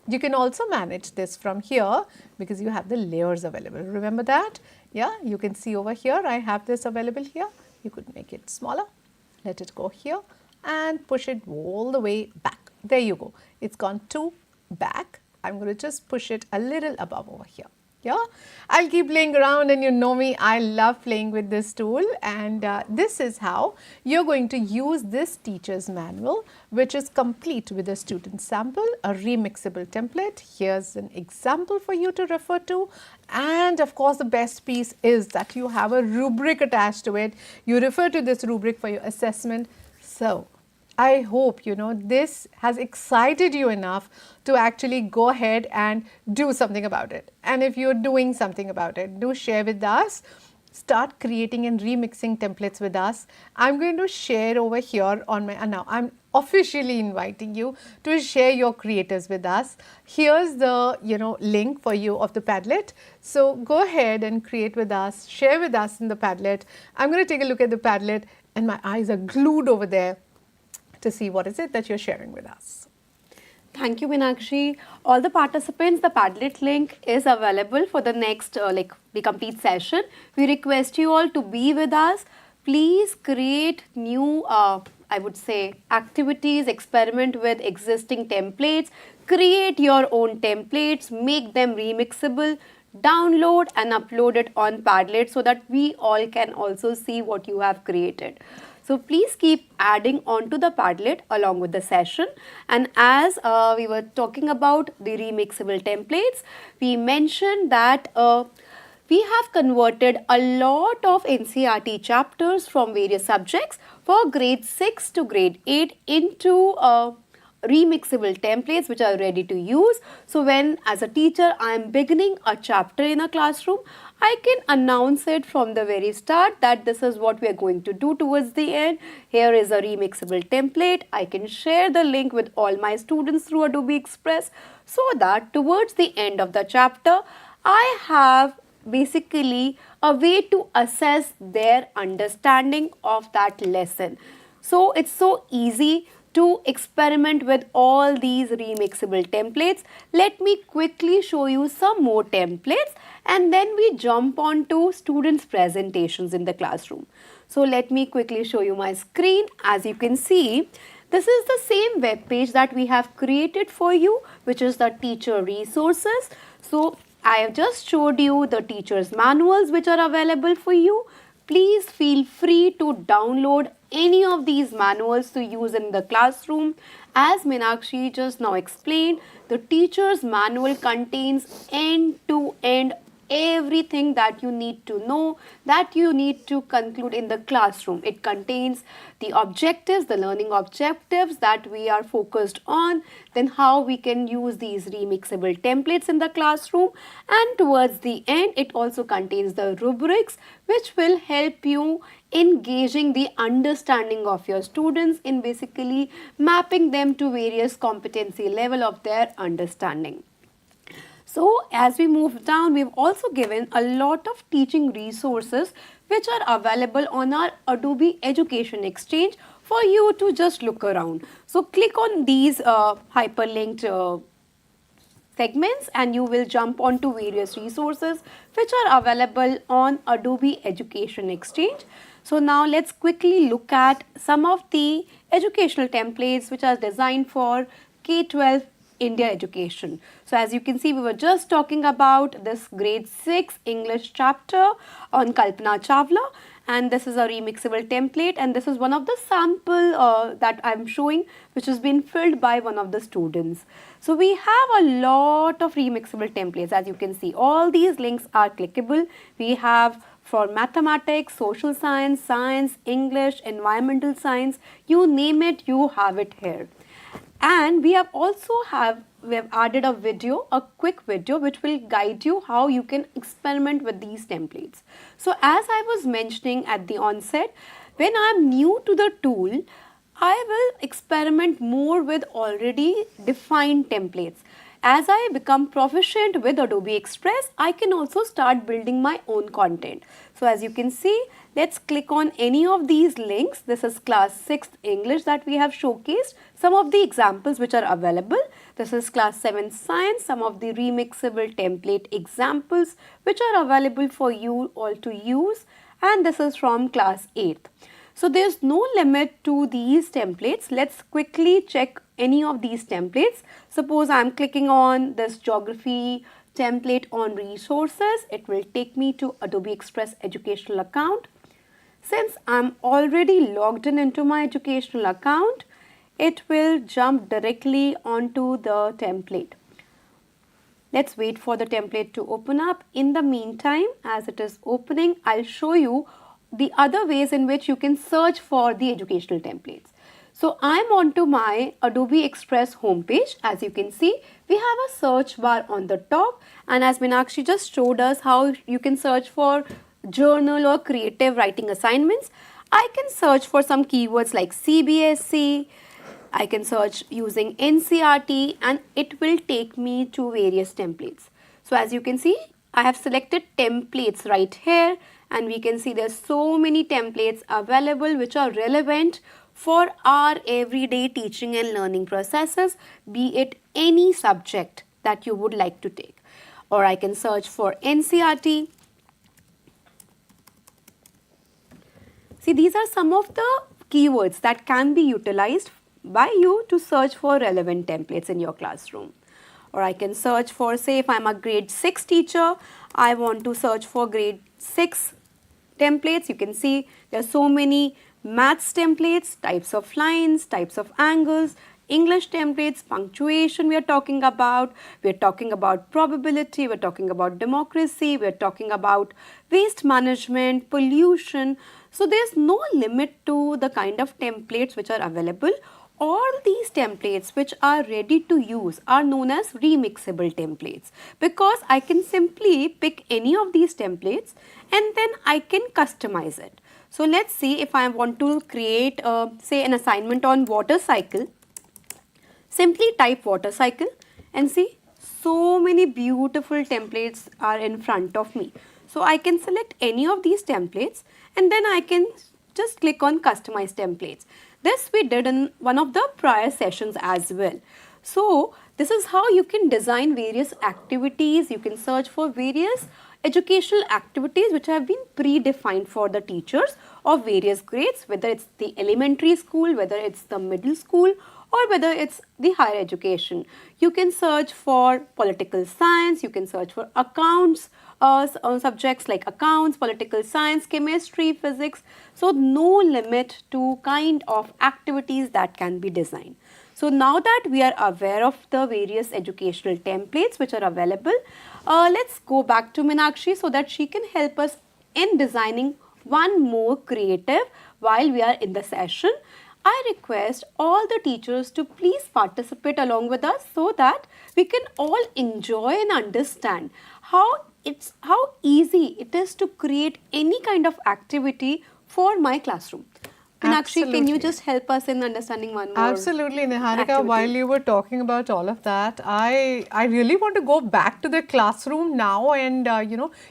You can also manage this from here because you have the layers available. Remember that? Yeah, you can see over here, I have this available here. You could make it smaller, let it go here and push it all the way back. There you go. It's gone to back. I'm going to just push it a little above over here. Yeah, I'll keep playing around, and you know me, I love playing with this tool, and this is how you're going to use this teacher's manual, which is complete with a student sample, a remixable template. Here's an example for you to refer to, and of course the best piece is that you have a rubric attached to it. You refer to this rubric for your assessment. So, I hope, you know, this has excited you enough to actually go ahead and do something about it. And if you're doing something about it, do share with us. Start creating and remixing templates with us. I'm going to share over here on my, now I'm officially inviting you to share your creators with us. Here's the, you know, link for you of the Padlet. So go ahead and create with us, share with us in the Padlet. I'm going to take a look at the Padlet and my eyes are glued over there to see what is it that you're sharing with us. Thank you, Meenakshi. All the participants, the Padlet link is available for the next, the complete session. We request you all to be with us. Please create new, I would say, activities, experiment with existing templates, create your own templates, make them remixable, download and upload it on Padlet so that we all can also see what you have created. So please keep adding on to the Padlet along with the session. And as we were talking about the remixable templates, we mentioned that we have converted a lot of NCERT chapters from various subjects for grade 6 to grade 8 into remixable templates which are ready to use. So when as a teacher I am beginning a chapter in a classroom, I can announce it from the very start that this is what we are going to do towards the end. Here is a remixable template. I can share the link with all my students through Adobe Express so that towards the end of the chapter, I have basically a way to assess their understanding of that lesson. So it's so easy to experiment with all these remixable templates. Let me quickly show you some more templates and then we jump on to students' presentations in the classroom. So let me quickly show you my screen. As you can see, this is the same web page that we have created for you, which is the teacher resources. So I have just showed you the teacher's manuals which are available for you. Please feel free to download any of these manuals to use in the classroom. As Meenakshi just now explained, the teacher's manual contains end-to-end everything that you need to know, that you need to conclude in the classroom. It contains the objectives, the learning objectives that we are focused on, then how we can use these remixable templates in the classroom, and towards the end it also contains the rubrics which will help you engaging the understanding of your students in basically mapping them to various competency level of their understanding. So as we move down, we've also given a lot of teaching resources which are available on our Adobe Education Exchange for you to just look around. So click on these hyperlinked segments and you will jump onto various resources which are available on Adobe Education Exchange. So now let's quickly look at some of the educational templates which are designed for K-12 India education. So as you can see, we were just talking about this grade 6 English chapter on Kalpana Chawla, and this is a remixable template, and this is one of the sample that I'm showing which has been filled by one of the students. So we have a lot of remixable templates. As you can see, all these links are clickable. We have for mathematics, social science, science, English, environmental science, you name it, you have it here. And we have added a video, a quick video which will guide you how you can experiment with these templates. So as I was mentioning at the onset, when I am new to the tool, I will experiment more with already defined templates. As I become proficient with Adobe Express, I can also start building my own content. So as you can see, let's click on any of these links. This is class 6th English that we have showcased. Some of the examples which are available. This is class 7th Science, some of the remixable template examples which are available for you all to use. And this is from class 8th. So there's no limit to these templates. Let's quickly check any of these templates. Suppose I'm clicking on this geography template on resources. It will take me to Adobe Express educational account. Since I'm already logged in into my educational account, it will jump directly onto the template. Let's wait for the template to open up. In the meantime, as it is opening, I'll show you the other ways in which you can search for the educational templates. So I'm onto my Adobe Express homepage. As you can see, we have a search bar on the top, and as Meenakshi just showed us how you can search for journal or creative writing assignments, I can search for some keywords like CBSC, I can search using NCRT, and it will take me to various templates. So as you can see, I have selected templates right here, and we can see there's so many templates available which are relevant for our everyday teaching and learning processes, be it any subject that you would like to take. Or I can search for NCRT. See, these are some of the keywords that can be utilized by you to search for relevant templates in your classroom. Or I can search for, say, if I'm a grade 6 teacher, I want to search for grade 6 templates. You can see there are so many maths templates, types of lines, types of angles, English templates, punctuation we are talking about probability, we're talking about democracy, we're talking about waste management, pollution. So there's no limit to the kind of templates which are available. All these templates which are ready to use are known as remixable templates, because I can simply pick any of these templates and then I can customize it. So let's see, if I want to create say an assignment on water cycle, simply type water cycle and see so many beautiful templates are in front of me. So I can select any of these templates and then I can just click on customize templates. This we did in one of the prior sessions as well. So this is how you can design various activities. You can search for various educational activities which have been predefined for the teachers of various grades, whether it's the elementary school, whether it's the middle school, or whether it's the higher education. You can search for political science, you can search for accounts, subjects like accounts, political science, chemistry, physics. So no limit to kind of activities that can be designed. So now that we are aware of the various educational templates which are available, let's go back to Meenakshi so that she can help us in designing one more creative while we are in the session. I request all the teachers to please participate along with us so that we can all enjoy and understand how easy it is to create any kind of activity for my classroom. Meenakshi, can you just help us in understanding one more? Absolutely, Niharika. activity? While you were talking about all of that, I really want to go back to the classroom now and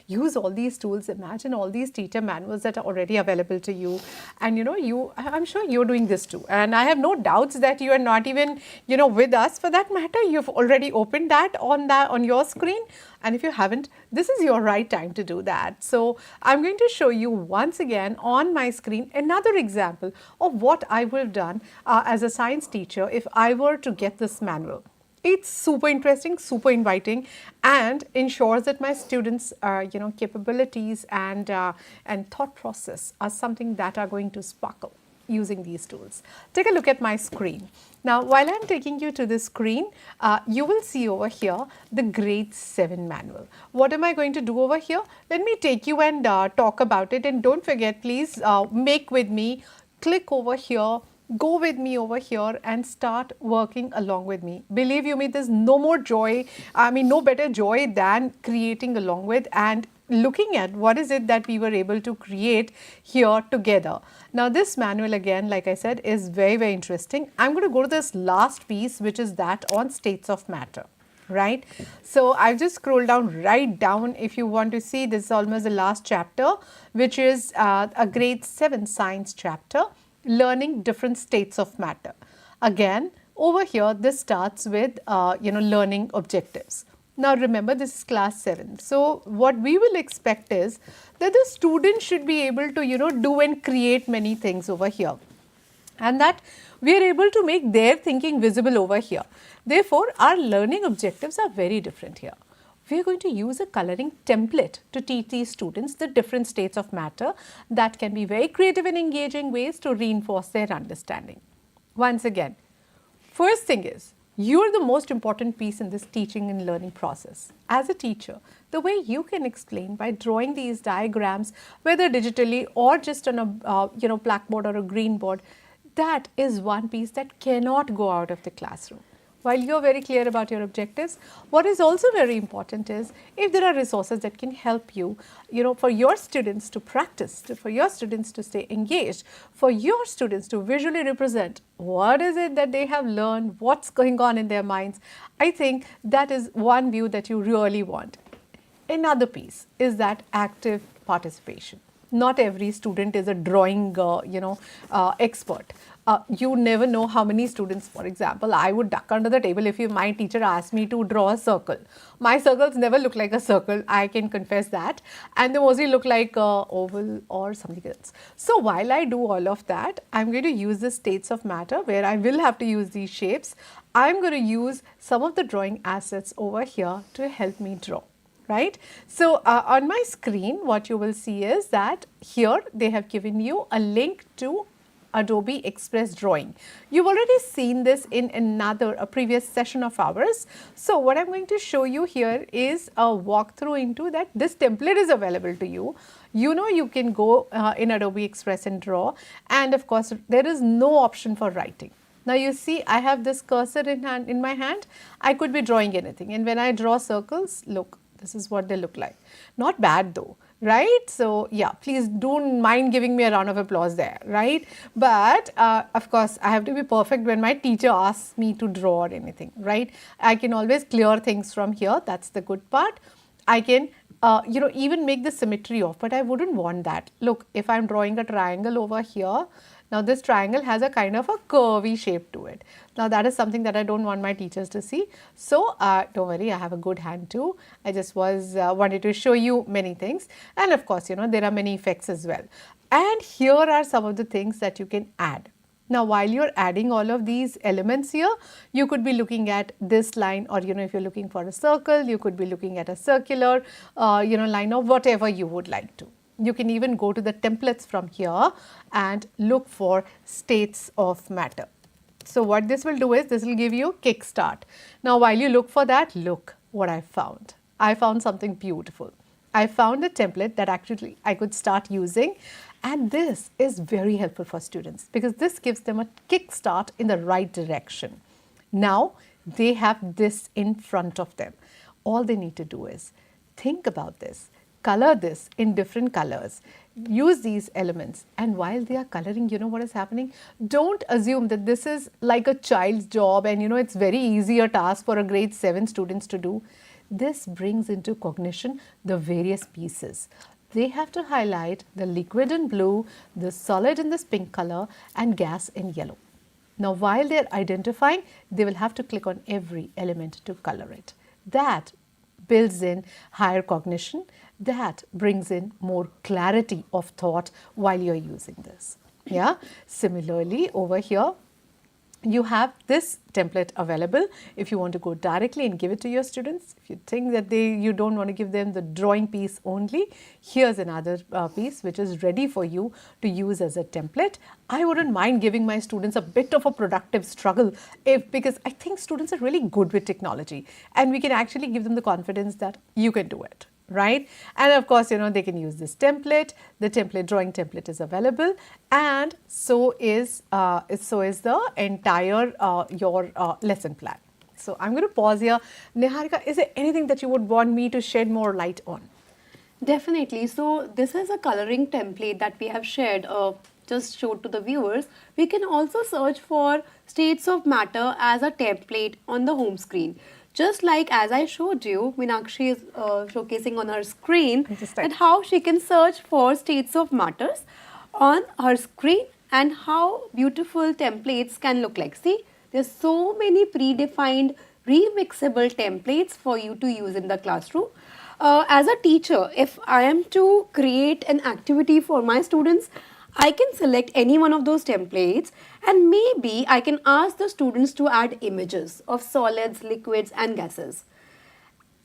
use all these tools. Imagine all these teacher manuals that are already available to you, and I'm sure you're doing this too. And I have no doubts that you are not even with us. For that matter, you've already opened that on your screen. And if you haven't, this is your right time to do that. So I'm going to show you once again on my screen another example of what I would have done as a science teacher if I were to get this manual. It's super interesting, super inviting, and ensures that my students' capabilities and thought process are something that are going to sparkle using these tools. Take a look at my screen. Now, while I'm taking you to the screen, you will see over here the grade 7 manual. What am I going to do over here? Let me take you and talk about it. And don't forget, please make with me, click over here, go with me over here and start working along with me. Believe you me, there's no more joy, no better joy than creating along with and looking at what is it that we were able to create here together. Now this manual again, like I said, is very, very interesting. I'm going to go to this last piece, which is that on states of matter, right? So I've just scrolled down right down. If you want to see, this is almost the last chapter, which is a grade 7 science chapter, learning different states of matter. Again, over here, this starts with, learning objectives. Now remember, this is class 7. So what we will expect is that the student should be able to, do and create many things over here. And that we are able to make their thinking visible over here. Therefore, our learning objectives are very different here. We are going to use a coloring template to teach these students the different states of matter that can be very creative and engaging ways to reinforce their understanding. Once again, first thing is, you're the most important piece in this teaching and learning process. As a teacher, the way you can explain by drawing these diagrams, whether digitally or just on a blackboard or a green board, That is one piece that cannot go out of the classroom. While you're very clear about your objectives, what is also very important is if there are resources that can help you, for your students to practice, for your students to stay engaged, for your students to visually represent what is it that they have learned, what's going on in their minds. I think that is one view that you really want. Another piece is that active participation. Not every student is a drawing, expert. You never know how many students, for example, I would duck under the table if my teacher asked me to draw a circle. My circles never look like a circle, I can confess that. And they mostly look like a oval or something else. So while I do all of that, I'm going to use the states of matter where I will have to use these shapes. I'm going to use some of the drawing assets over here to help me draw. Right. So, on my screen what you will see is that here they have given you a link to Adobe Express drawing. You've already seen this in a previous session of ours. So, what I'm going to show you here is a walkthrough into that. This template is available to you. You can go in Adobe Express and draw, and of course, there is no option for writing. Now you see I have this cursor in my hand. I could be drawing anything, and when I draw circles, look, this is what they look like. Not bad though, right? So yeah, please don't mind giving me a round of applause there, right? But of course, I have to be perfect when my teacher asks me to draw or anything, right? I can always clear things from here. That's the good part. I can even make the symmetry off, but I wouldn't want that. Look, if I'm drawing a triangle over here, now this triangle has a kind of a curvy shape to it. Now that is something that I don't want my teachers to see. So don't worry, I have a good hand too. I just wanted to show you many things. And of course, there are many effects as well. And here are some of the things that you can add. Now, while you're adding all of these elements here, you could be looking at this line, or if you're looking for a circle, you could be looking at a circular, line, or whatever you would like to. You can even go to the templates from here and look for states of matter. So what this will do is this will give you a kickstart. Now, while you look for that, look what I found. I found something beautiful. I found a template that actually I could start using, and this is very helpful for students because this gives them a kickstart in the right direction. Now they have this in front of them. All they need to do is think about this, color this in different colors, use these elements, and while they are coloring, what is happening? Don't assume that this is like a child's job and it's very easy a task for a grade 7 students to do. This brings into cognition the various pieces. They have to highlight the liquid in blue, the solid in this pink color, and gas in yellow. Now while they are identifying, they will have to click on every element to color it. That builds in higher cognition. That brings in more clarity of thought while you're using this. Yeah. Similarly, over here, you have this template available if you want to go directly and give it to your students. If you think that you don't want to give them the drawing piece only, here's another piece which is ready for you to use as a template. I wouldn't mind giving my students a bit of a productive struggle because I think students are really good with technology, and we can actually give them the confidence that you can do it. Right? And of course, they can use this template. The drawing template is available, and so is the entire your lesson plan. So I'm going to pause here. Niharika, is there anything that you would want me to shed more light on? Definitely. So this is a coloring template that we have shared, just showed to the viewers. We can also search for states of matter as a template on the home screen. Just like as I showed you, Meenakshi is showcasing on her screen that how she can search for states of matters on her screen and how beautiful templates can look like. See, there's so many predefined remixable templates for you to use in the classroom. As a teacher, if I am to create an activity for my students, I can select any one of those templates, and maybe I can ask the students to add images of solids, liquids and gases.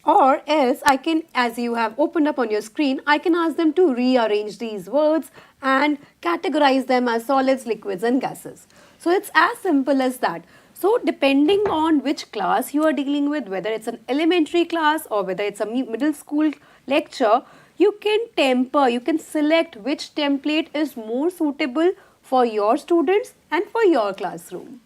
Or else I can, as you have opened up on your screen, I can ask them to rearrange these words and categorize them as solids, liquids and gases. So it's as simple as that. So depending on which class you are dealing with, whether it's an elementary class or whether it's a middle school lecture, you can select which template is more suitable for your students and for your classroom.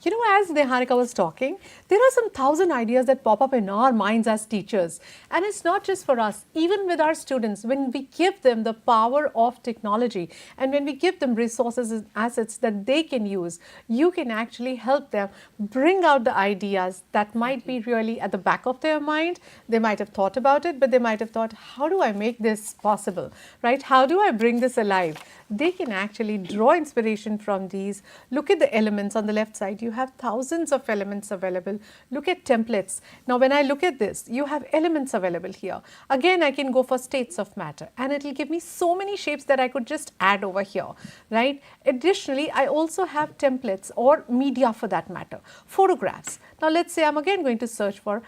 You know, as Neharika was talking, there are some thousand ideas that pop up in our minds as teachers. And it's not just for us, even with our students, when we give them the power of technology and when we give them resources and assets that they can use, you can actually help them bring out the ideas that might be really at the back of their mind. They might have thought about it, but they might have thought, how do I make this possible, right? How do I bring this alive? They can actually draw inspiration from these. Look at the elements on the left side. You have thousands of elements available. Look at templates. Now, when I look at this, you have elements available here. Again, I can go for states of matter and it will give me so many shapes that I could just add over here, right? Additionally, I also have templates or media for that matter, photographs. Now, let's say I'm again going to search for,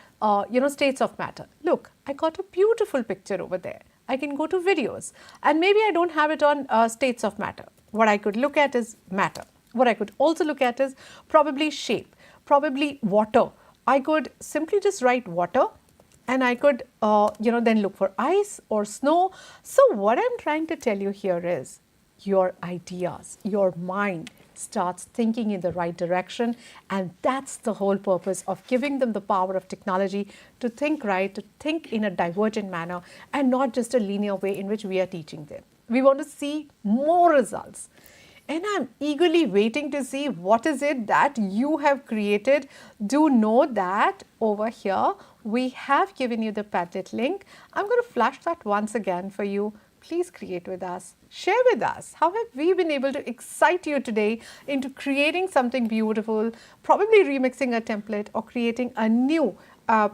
states of matter. Look, I got a beautiful picture over there. I can go to videos and maybe I don't have it on states of matter. What I could look at is matter. What I could also look at is probably shape, probably water. I could simply just write water and I could, then look for ice or snow. So what I'm trying to tell you here is your ideas, your mind starts thinking in the right direction, and that's the whole purpose of giving them the power of technology to think right, to think in a divergent manner and not just a linear way in which we are teaching them. We want to see more results. And I'm eagerly waiting to see what is it that you have created. Do know that over here we have given you the Padlet link. I'm going to flash that once again for you. Please create with us, share with us. How have we been able to excite you today into creating something beautiful, probably remixing a template or creating a new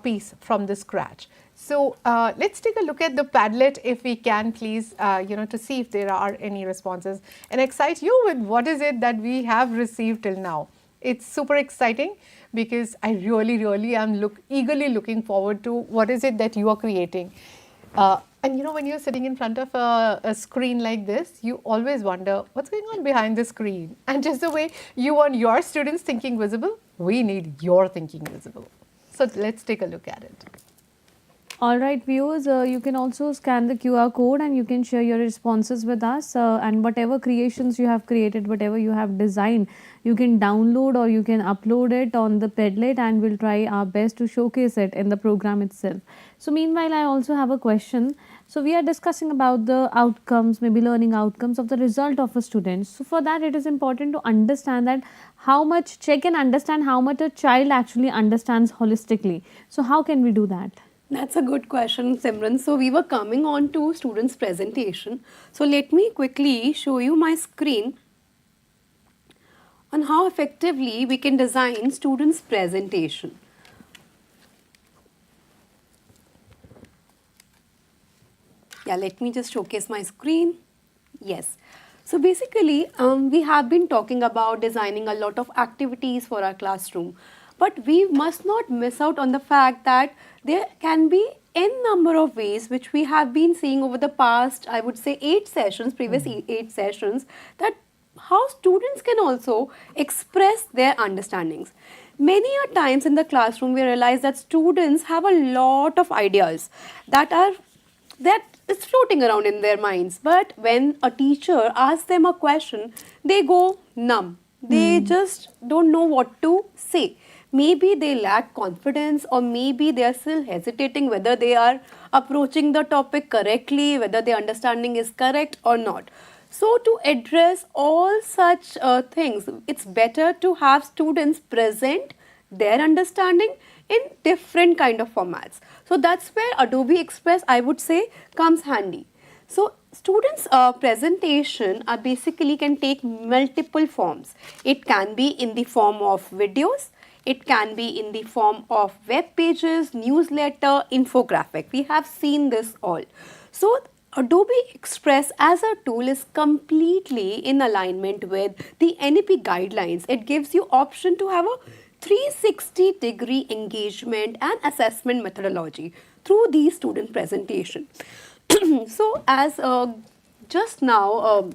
piece from the scratch. So let's take a look at the Padlet if we can, please, to see if there are any responses and excite you with what is it that we have received till now. It's super exciting because I really am eagerly looking forward to what is it that you are creating. And when you're sitting in front of a screen like this, you always wonder what's going on behind the screen. And just the way you want your students thinking visible, we need your thinking visible. So let's take a look at it. All right, viewers, you can also scan the QR code and you can share your responses with us, and whatever creations you have created, whatever you have designed, you can download or you can upload it on the Padlet, and we'll try our best to showcase it in the program itself. So meanwhile, I also have a question. So we are discussing about the outcomes, maybe learning outcomes of the result of a student. So for that, it is important to understand that check and understand how much a child actually understands holistically. So how can we do that? That's a good question, Simran. So we were coming on to students' presentation. So let me quickly show you my screen on how effectively we can design students' presentation. Yeah, let me just showcase my screen. Yes. So basically, we have been talking about designing a lot of activities for our classroom. But we must not miss out on the fact that there can be n number of ways which we have been seeing over the past, I would say 8 sessions, previous 8 sessions, that how students can also express their understandings. Many a times in the classroom we realize that students have a lot of ideas that is floating around in their minds. But when a teacher asks them a question, they go numb. They just don't know what to say. Maybe they lack confidence, or maybe they are still hesitating whether they are approaching the topic correctly, whether their understanding is correct or not. So to address all such things, it's better to have students present their understanding in different kind of formats. So that's where Adobe Express, I would say, comes handy. So students' presentation basically can take multiple forms. It can be in the form of videos. It can be in the form of web pages, newsletter, infographic. We have seen this all. So Adobe Express as a tool is completely in alignment with the NEP guidelines. It gives you option to have a 360-degree engagement and assessment methodology through the student presentation. So as just now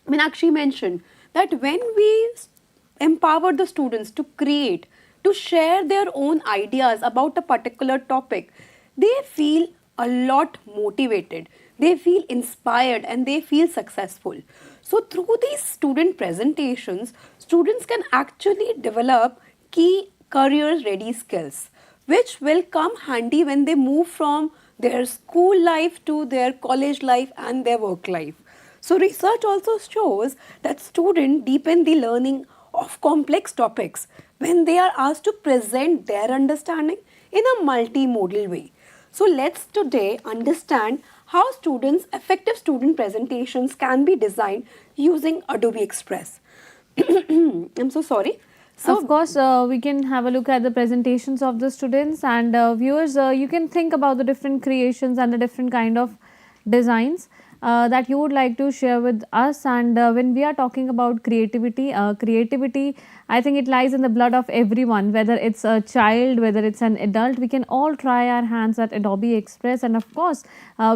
Meenakshi mentioned that when we empower the students to create, to share their own ideas about a particular topic, they feel a lot motivated, they feel inspired, and they feel successful. So through these student presentations, students can actually develop key career ready skills, which will come handy when they move from their school life to their college life and their work life. So research also shows that students deepen the learning of complex topics when they are asked to present their understanding in a multimodal way. So let's today understand how effective student presentations can be designed using Adobe Express. I'm so sorry. So of course, we can have a look at the presentations of the students, and viewers, you can think about the different creations and the different kind of designs that you would like to share with us. And when we are talking about creativity, I think it lies in the blood of everyone, whether it's a child, whether it's an adult. We can all try our hands at Adobe Express, and of course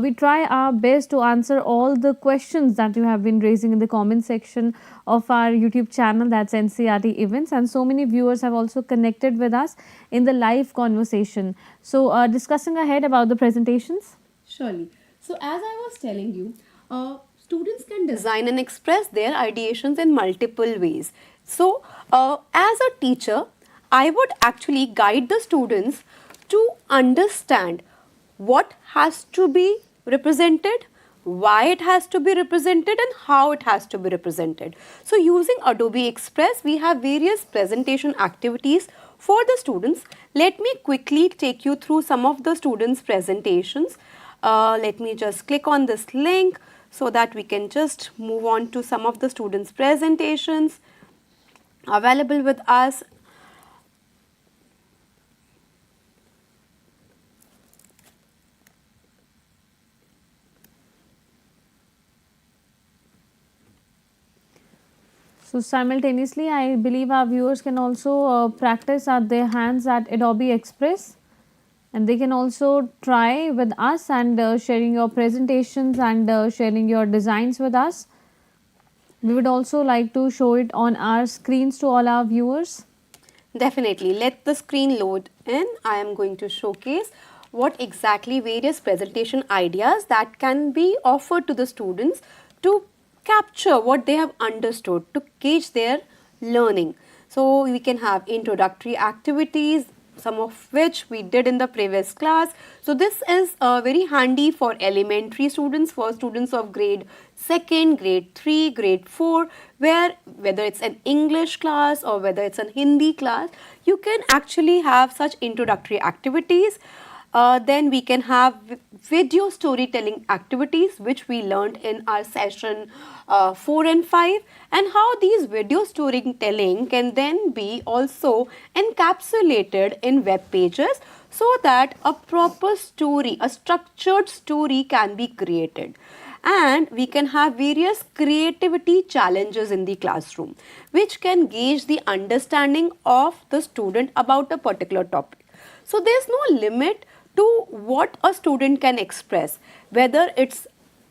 we try our best to answer all the questions that you have been raising in the comment section of our YouTube channel, that's NCRT Events. And so many viewers have also connected with us in the live conversation. So discussing ahead about the presentations. surely. So as I was telling you, students can design and express their ideations in multiple ways. So as a teacher, I would actually guide the students to understand what has to be represented, why it has to be represented, and how it has to be represented. So using Adobe Express, we have various presentation activities for the students. Let me quickly take you through some of the students' presentations. Let me just click on this link so that we can just move on to some of the students' presentations available with us. So simultaneously, I believe our viewers can also practice at their hands at Adobe Express, and they can also try with us and sharing your presentations and sharing your designs with us. We would also like to show it on our screens to all our viewers. Definitely. Let the screen load in. I am going to showcase what exactly various presentation ideas that can be offered to the students to capture what they have understood, to gauge their learning. So we can have introductory activities, some of which we did in the previous class. So this is very handy for elementary students, for students of grade 2nd, grade 3, grade 4, where whether it's an English class or whether it's an Hindi class, you can actually have such introductory activities. Then we can have video storytelling activities, which we learned in our session 4 and 5, and how these video storytelling can then be also encapsulated in web pages so that a proper story, a structured story can be created. And we can have various creativity challenges in the classroom, which can gauge the understanding of the student about a particular topic. So there's no limit to what a student can express, whether it's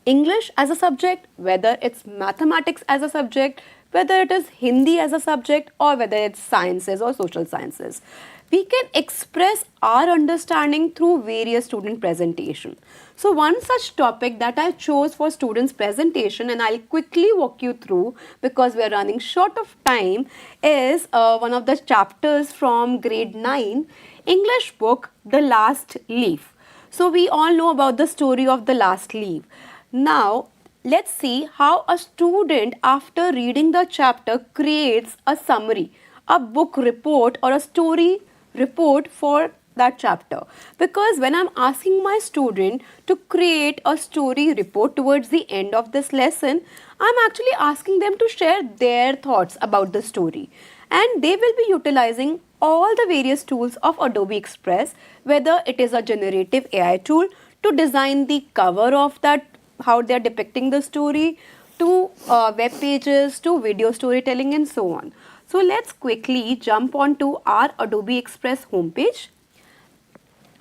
English as a subject, whether it's mathematics as a subject, whether it is Hindi as a subject, or whether it's sciences or social sciences. We can express our understanding through various student presentation. So one such topic that I chose for students presentation, and I'll quickly walk you through because we are running short of time, is one of the chapters from grade 9 English book, The Last Leaf. So we all know about the story of The Last Leaf. Now let's see how a student, after reading the chapter, creates a summary, a book report or a story report for that chapter. Because when I'm asking my student to create a story report towards the end of this lesson, I'm actually asking them to share their thoughts about the story, and they will be utilizing all the various tools of Adobe Express, whether it is a generative AI tool to design the cover of that, how they are depicting the story, to web pages, to video storytelling, and so on. So let's quickly jump on to our Adobe Express homepage.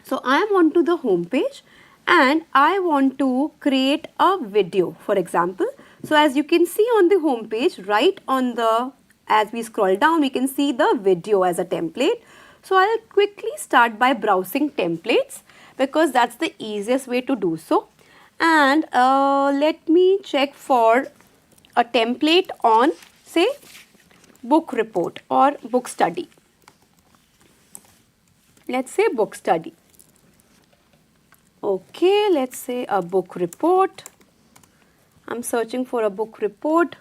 So I am onto the homepage and I want to create a video, for example. So as you can see on the homepage, right on the, as we scroll down, we can see the video as a template. So I'll quickly start by browsing templates because that's the easiest way to do so. And let me check for a template on, say, book report or book study. Let's say book study. Okay, let's say a book report. I'm searching for a book report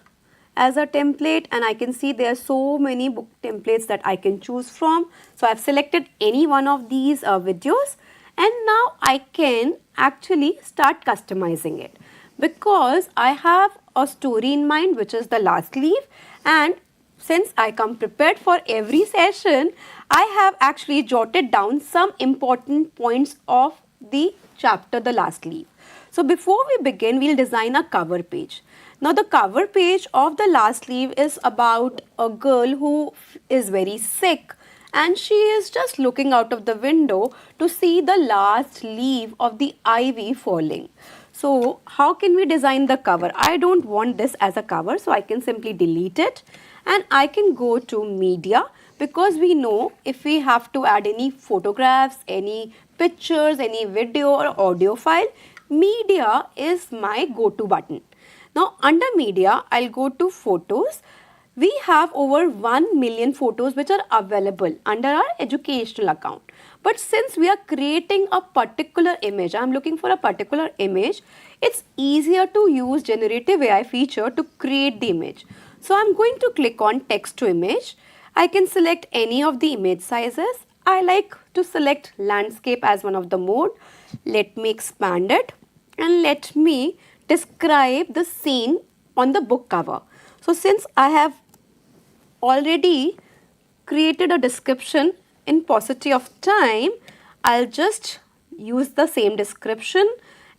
as a template, and I can see there are so many book templates that I can choose from. So I've selected any one of these videos, and now I can actually start customizing it, because I have a story in mind, which is the last leaf, and since I come prepared for every session, I have actually jotted down some important points of the chapter, the last leaf. So before we begin, we'll design a cover page. Now the cover page of the last leaf is about a girl who is very sick, and she is just looking out of the window to see the last leaf of the ivy falling. So how can we design the cover? I don't want this as a cover, so I can simply delete it, and I can go to media, because we know if we have to add any photographs, any pictures, any video or audio file, media is my go-to button. Now under media, I'll go to photos. We have over 1 million photos which are available under our educational account. But since we are creating a particular image, I'm looking for a particular image, it's easier to use generative AI feature to create the image. So I'm going to click on text to image. I can select any of the image sizes. I like to select landscape as one of the mode. Let me expand it and let me describe the scene on the book cover. So since I have already created a description in paucity of time, I'll just use the same description,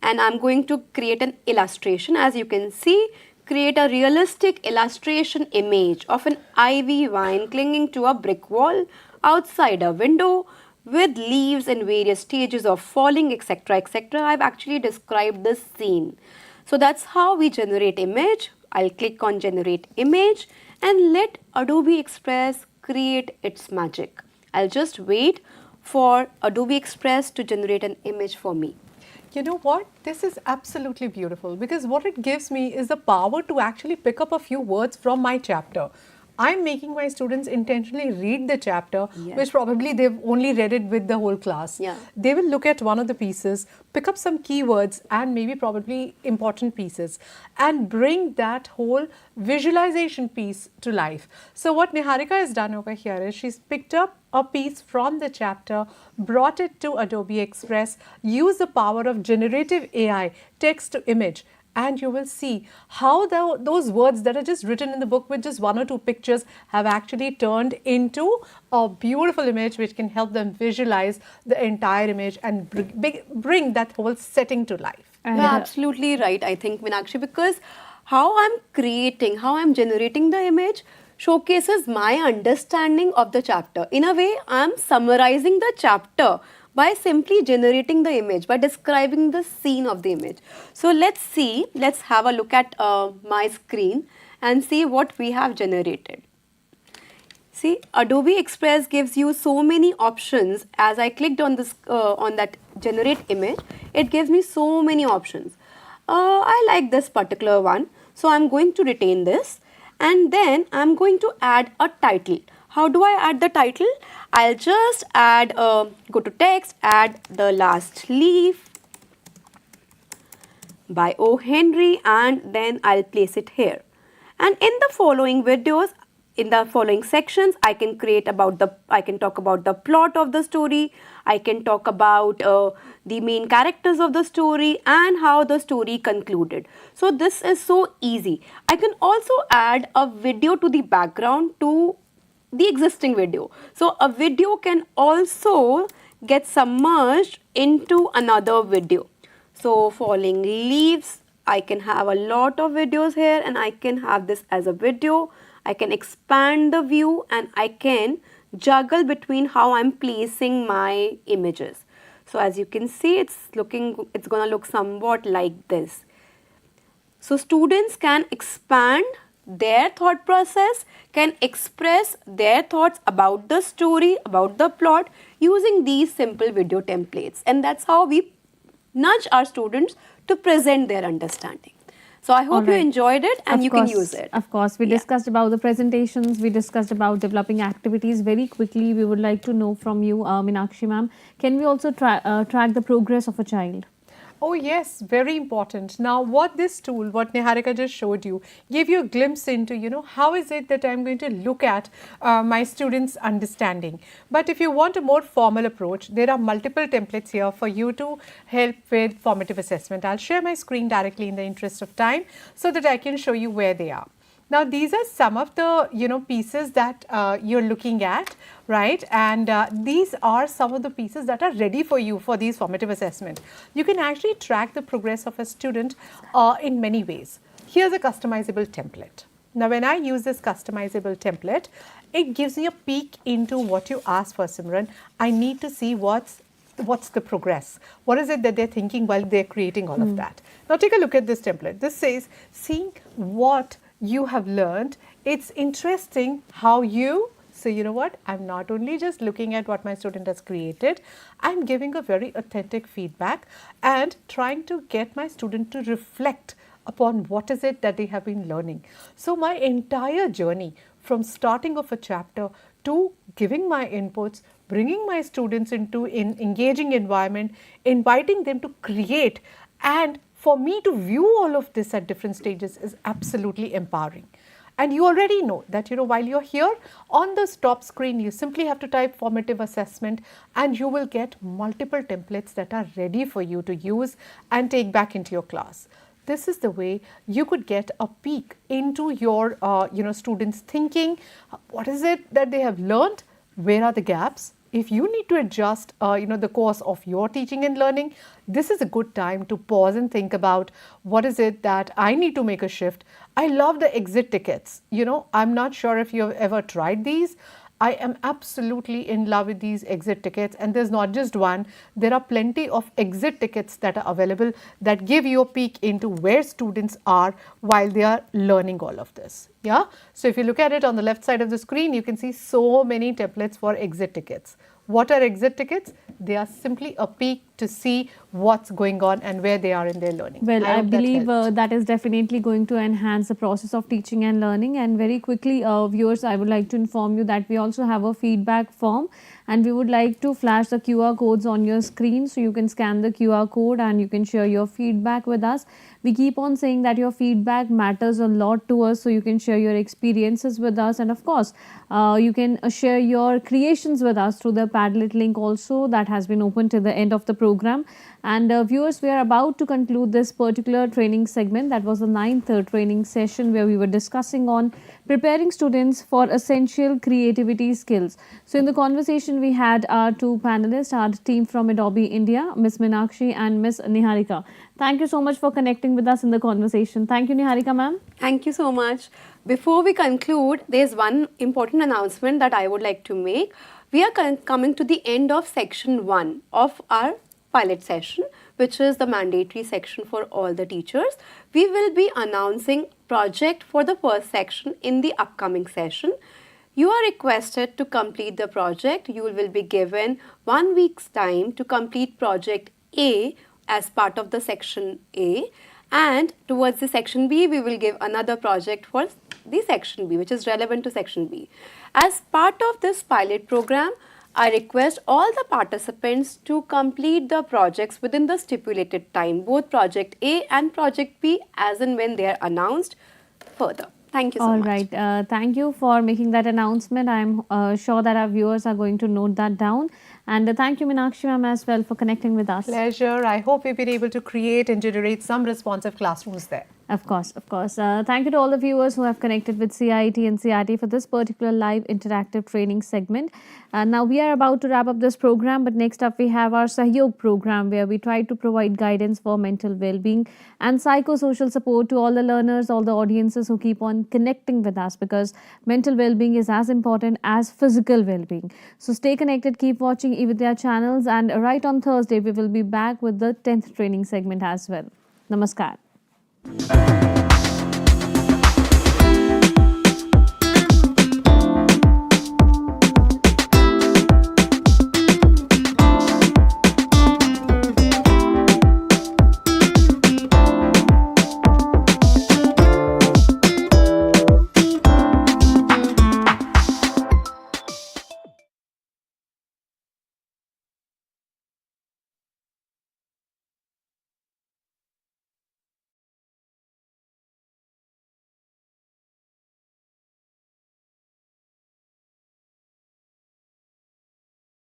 and I'm going to create an illustration. As you can see, create a realistic illustration image of an ivy vine clinging to a brick wall outside a window with leaves in various stages of falling, etc., etc. I've actually described this scene. So that's how we generate image. I'll click on generate image and let Adobe Express create its magic. I'll just wait for Adobe Express to generate an image for me. You know what? This is absolutely beautiful, because what it gives me is the power to actually pick up a few words from my chapter. I'm making my students intentionally read the chapter, Yes. which probably they've only read it with the whole class. Yeah. They will look at one of the pieces, pick up some keywords and maybe probably important pieces, and bring that whole visualization piece to life. So what Niharika has done over here is she's picked up a piece from the chapter, brought it to Adobe Express, used the power of generative AI, text to image, and you will see how those words that are just written in the book with just one or two pictures have actually turned into a beautiful image which can help them visualize the entire image and bring that whole setting to life. And, You're absolutely right, I think, Meenakshi, because how I'm creating, how I'm generating the image showcases my understanding of the chapter. In a way, I'm summarizing the chapter by simply generating the image, by describing the scene of the image. So let's have a look at my screen and see what we have generated. See, Adobe Express gives you so many options. As I clicked on this on that generate image, it gives me so many options. I like this particular one, so I'm going to retain this, and then I'm going to add a title. How do I add the title? I'll just add, go to text, add the last leaf by O. Henry, and then I'll place it here. And in the following videos, in the following sections, I can talk about the plot of the story, I can talk about the main characters of the story and how the story concluded. So this is so easy. I can also add a video to the background to the existing video. So a video can also get submerged into another video. So falling leaves, I can have a lot of videos here, and I can have this as a video. I can expand the view, and I can juggle between how I'm placing my images. So as you can see, it's gonna look somewhat like this. So students can expand their thought process, can express their thoughts about the story, about the plot using these simple video templates, and that's how we nudge our students to present their understanding. So I hope you Alright. enjoyed it and Of you course, can use it. Of course, we Yeah. discussed about the presentations, we discussed about developing activities. Very quickly, we would like to know from you, Meenakshi ma'am, can we also track the progress of a child? Oh yes, very important. Now, what this tool, what Niharika just showed you, gave you a glimpse into, how is it that I'm going to look at my students' understanding. But if you want a more formal approach, there are multiple templates here for you to help with formative assessment. I'll share my screen directly in the interest of time so that I can show you where they are. Now, these are some of the, pieces that you're looking at, right? And these are some of the pieces that are ready for you for these formative assessment. You can actually track the progress of a student in many ways. Here's a customizable template. Now, when I use this customizable template, it gives me a peek into what you asked for, Simran. I need to see what's the progress. What is it that they're thinking while they're creating all of that? Now, take a look at this template. This says, seeing what you have learned. It's interesting how you, so you know what, I'm not only just looking at what my student has created, I'm giving a very authentic feedback and trying to get my student to reflect upon what is it that they have been learning. So my entire journey from starting of a chapter to giving my inputs, bringing my students into an engaging environment, inviting them to create, and for me to view all of this at different stages is absolutely empowering. And you already know that, while you're here on the top screen, you simply have to type formative assessment and you will get multiple templates that are ready for you to use and take back into your class. This is the way you could get a peek into your, students' thinking. What is it that they have learned? Where are the gaps? If you need to adjust, the course of your teaching and learning, this is a good time to pause and think about what is it that I need to make a shift. I love the exit tickets. I'm not sure if you have ever tried these. I am absolutely in love with these exit tickets, and there's not just one. There are plenty of exit tickets that are available that give you a peek into where students are while they are learning all of this. Yeah. So if you look at it on the left side of the screen, you can see so many templates for exit tickets. What are exit tickets? They are simply a peek to see what's going on and where they are in their learning. Well, I hope that believe helped. that is definitely going to enhance the process of teaching and learning. And very quickly, viewers, I would like to inform you that we also have a feedback form, and we would like to flash the QR codes on your screen so you can scan the QR code and you can share your feedback with us. We keep on saying that your feedback matters a lot to us, so you can share your experiences with us, and of course, you can share your creations with us through the Padlet link also that has been open till the end of the program. And viewers, we are about to conclude this particular training segment. That was the 9th training session where we were discussing on preparing students for essential creativity skills. So in the conversation, we had our two panelists, our team from Adobe India, Miss Meenakshi and Miss Niharika. Thank you so much for connecting with us in the conversation. Thank you, Niharika ma'am. Thank you so much. Before we conclude, there's one important announcement that I would like to make. We are coming to the end of section 1 of our pilot session, which is the mandatory section for all the teachers. We will be announcing project for the first section in the upcoming session. You are requested to complete the project. You will be given 1 week's time to complete project A as part of the section A, and towards the section B, we will give another project for the section B, which is relevant to section B. As part of this pilot program, I request all the participants to complete the projects within the stipulated time, both project A and project B, as and when they are announced further. Thank you so much. All right. Thank you for making that announcement. I'm sure that our viewers are going to note that down. And thank you, Meenakshi ma'am, as well for connecting with us. Pleasure. I hope we've been able to create and generate some responsive classrooms there. Of course, of course. Thank you to all the viewers who have connected with CIT and CRT for this particular live interactive training segment. Now we are about to wrap up this program, but next up we have our Sahyog program, where we try to provide guidance for mental well-being and psychosocial support to all the learners, all the audiences who keep on connecting with us, because mental well-being is as important as physical well-being. So stay connected, keep watching eVidya channels, and right on Thursday we will be back with the 10th training segment as well. Namaskar.